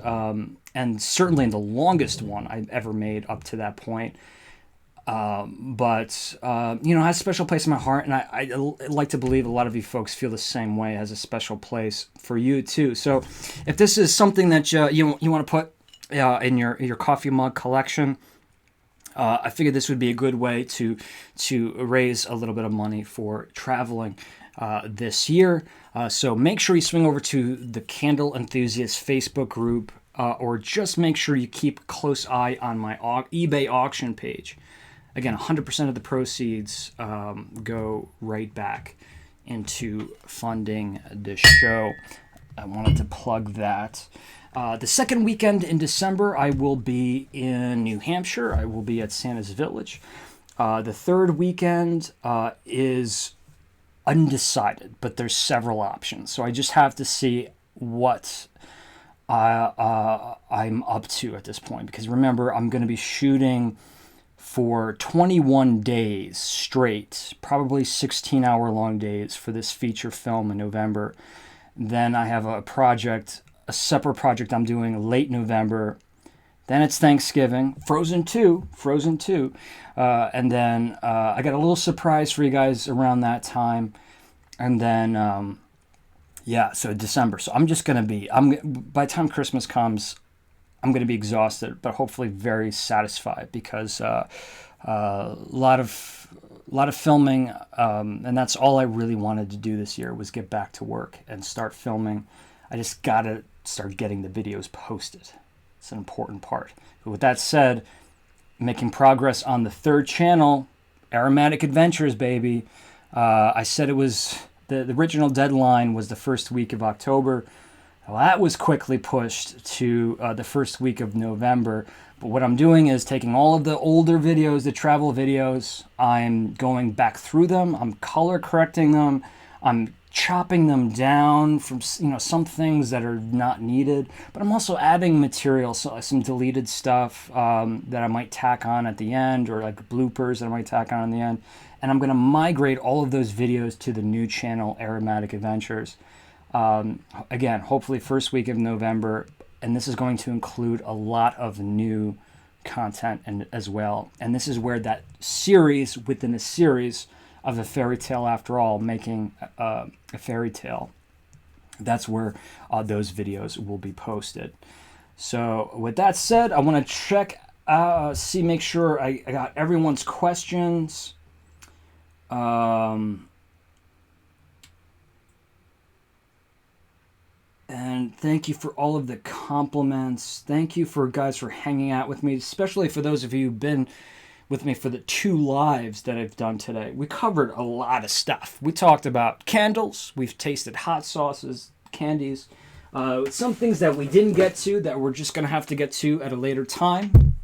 A: and certainly the longest one I've ever made up to that point. But it has a special place in my heart, and I like to believe a lot of you folks feel the same way. It has a special place for you too. So if this is something that you want to put in your coffee mug collection, I figured this would be a good way to raise a little bit of money for traveling this year. So make sure you swing over to the Candle Enthusiast Facebook group, or just make sure you keep a close eye on my eBay auction page. Again, 100% of the proceeds go right back into funding this show. I wanted to plug that. The second weekend in December, I will be in New Hampshire. I will be at Santa's Village. The third weekend is undecided, but there's several options. So I just have to see what I'm up to at this point. Because remember, I'm going to be shooting for 21 days straight, probably 16-hour-long days for this feature film in November. Then I have a separate project I'm doing late November. Then it's Thanksgiving, Frozen 2. And then I got a little surprise for you guys around that time. And then, so December. So I'm just going to be, by the time Christmas comes, I'm going to be exhausted, but hopefully very satisfied because a lot of filming, and that's all I really wanted to do this year was get back to work and start filming. I just got to start getting the videos posted. It's an important part. But with that said, making progress on the third channel, Aromatic Adventures, baby. I said it was the original deadline was the first week of October. Well, that was quickly pushed to the first week of November. But what I'm doing is taking all of the older videos, the travel videos, I'm going back through them, I'm color correcting them, I'm chopping them down from some things that are not needed, but I'm also adding material, so some deleted stuff that I might tack on at the end, or like bloopers that I might tack on the end. And I'm going to migrate all of those videos to the new channel, Aromatic Adventures. Again, hopefully first week of November, and this is going to include a lot of new content as well. And this is where that series within a series of A Fairy Tale After All, making a fairy tale, that's where those videos will be posted. So with that said, I want to check, make sure I got everyone's questions. And thank you for all of the compliments. Thank you for guys for hanging out with me, especially for those of you who've been with me for the 2 lives that I've done today. We covered a lot of stuff. We talked about candles. We've tasted hot sauces, candies. Some things that we didn't get to that we're just going to have to get to at a later time.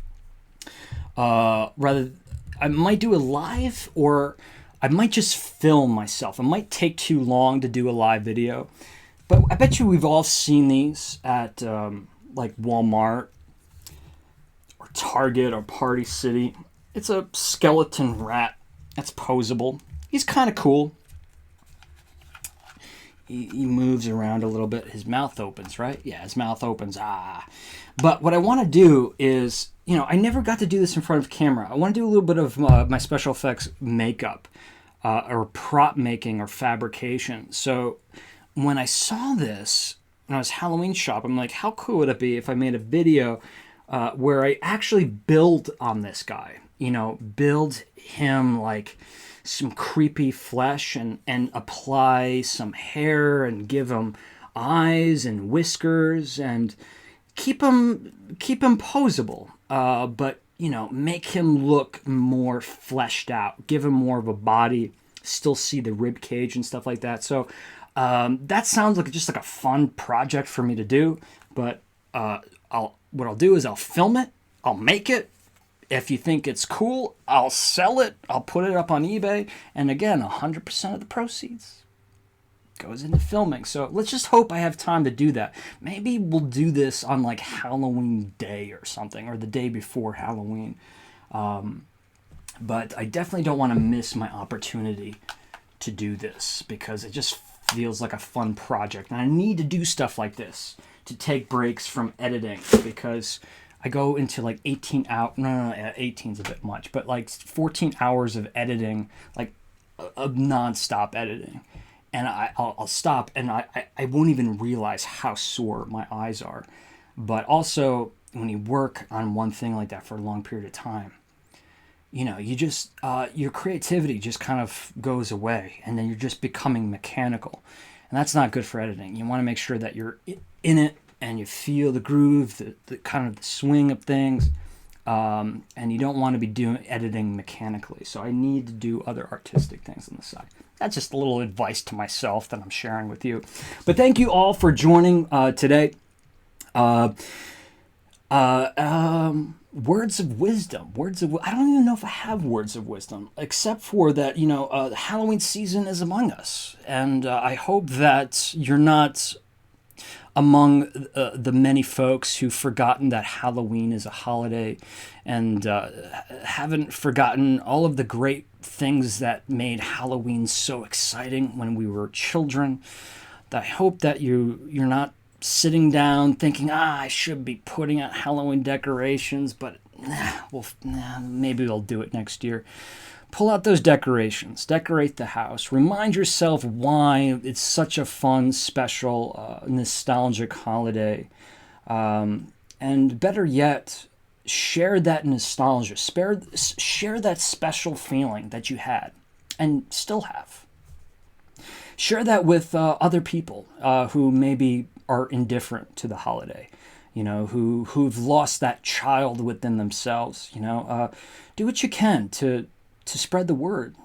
A: Rather, I might do a live, or I might just film myself. It might take too long to do a live video. But I bet you we've all seen these at like Walmart or Target or Party City. It's a skeleton rat that's posable. He's kind of cool. He moves around a little bit. His mouth opens, right? Yeah, his mouth opens. But what I want to do is, I never got to do this in front of camera. I want to do a little bit of my special effects makeup or prop making or fabrication. So when I saw this, when I was Halloween shopping, I'm like, how cool would it be if I made a video where I actually build on this guy? Build him like some creepy flesh and apply some hair and give him eyes and whiskers and keep him posable. But make him look more fleshed out, give him more of a body, still see the rib cage and stuff like that. So that sounds like just like a fun project for me to do. But what I'll do is I'll film it, I'll make it. If you think it's cool, I'll sell it. I'll put it up on eBay. And again, 100% of the proceeds goes into filming. So let's just hope I have time to do that. Maybe we'll do this on like Halloween Day or something, or the day before Halloween. But I definitely don't want to miss my opportunity to do this, because it just feels like a fun project. And I need to do stuff like this to take breaks from editing, because I go into like 18 hours, no, 18 is a bit much, but like 14 hours of editing, like of non-stop editing. And I'll stop and I won't even realize how sore my eyes are. But also, when you work on one thing like that for a long period of time, you just, your creativity just kind of goes away, and then you're just becoming mechanical. And that's not good for editing. You want to make sure that you're in it, and you feel the groove, the kind of the swing of things, and you don't want to be editing mechanically. So I need to do other artistic things on the side. That's just a little advice to myself that I'm sharing with you. But thank you all for joining today. Words of wisdom. I don't even know if I have words of wisdom, except for that, the Halloween season is among us. And I hope that you're not among the many folks who've forgotten that Halloween is a holiday, and haven't forgotten all of the great things that made Halloween so exciting when we were children. I hope that you're not sitting down thinking, I should be putting out Halloween decorations, but maybe we'll do it next year. Pull out those decorations, decorate the house, remind yourself why it's such a fun, special, nostalgic holiday. And better yet, share that nostalgia, share that special feeling that you had and still have. Share that with other people who maybe are indifferent to the holiday, who've lost that child within themselves. Do what you can to spread the word.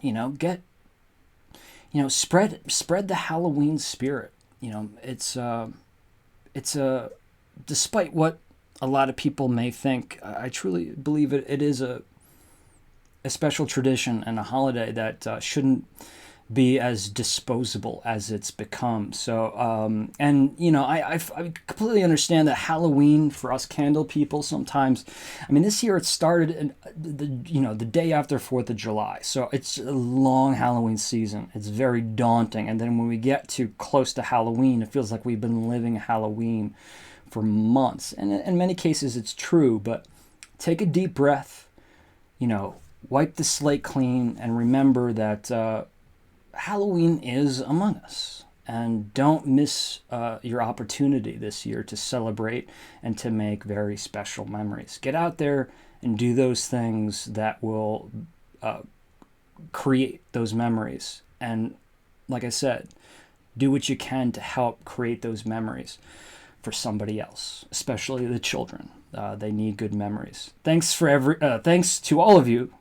A: Spread the Halloween spirit. It's despite what a lot of people may think, I truly believe it is a special tradition and a holiday that shouldn't be as disposable as it's become. So, I completely understand that Halloween for us candle people sometimes, this year it started in the day after 4th of July. So it's a long Halloween season. It's very daunting. And then when we get too close to Halloween, it feels like we've been living Halloween for months. And in many cases it's true, but take a deep breath, wipe the slate clean, and remember that, Halloween is among us, and don't miss your opportunity this year to celebrate and to make very special memories. Get out there and do those things that will create those memories. And like I said, do what you can to help create those memories for somebody else, especially the children. They need good memories. Thanks to all of you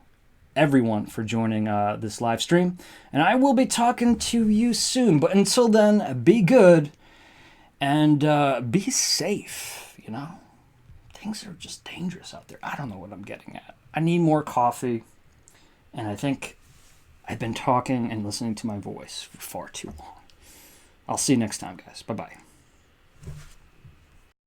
A: everyone for joining this live stream. And I will be talking to you soon. But until then, be good and be safe, you know. Things are just dangerous out there. I don't know what I'm getting at. I need more coffee. And I think I've been talking and listening to my voice for far too long. I'll see you next time, guys. Bye-bye.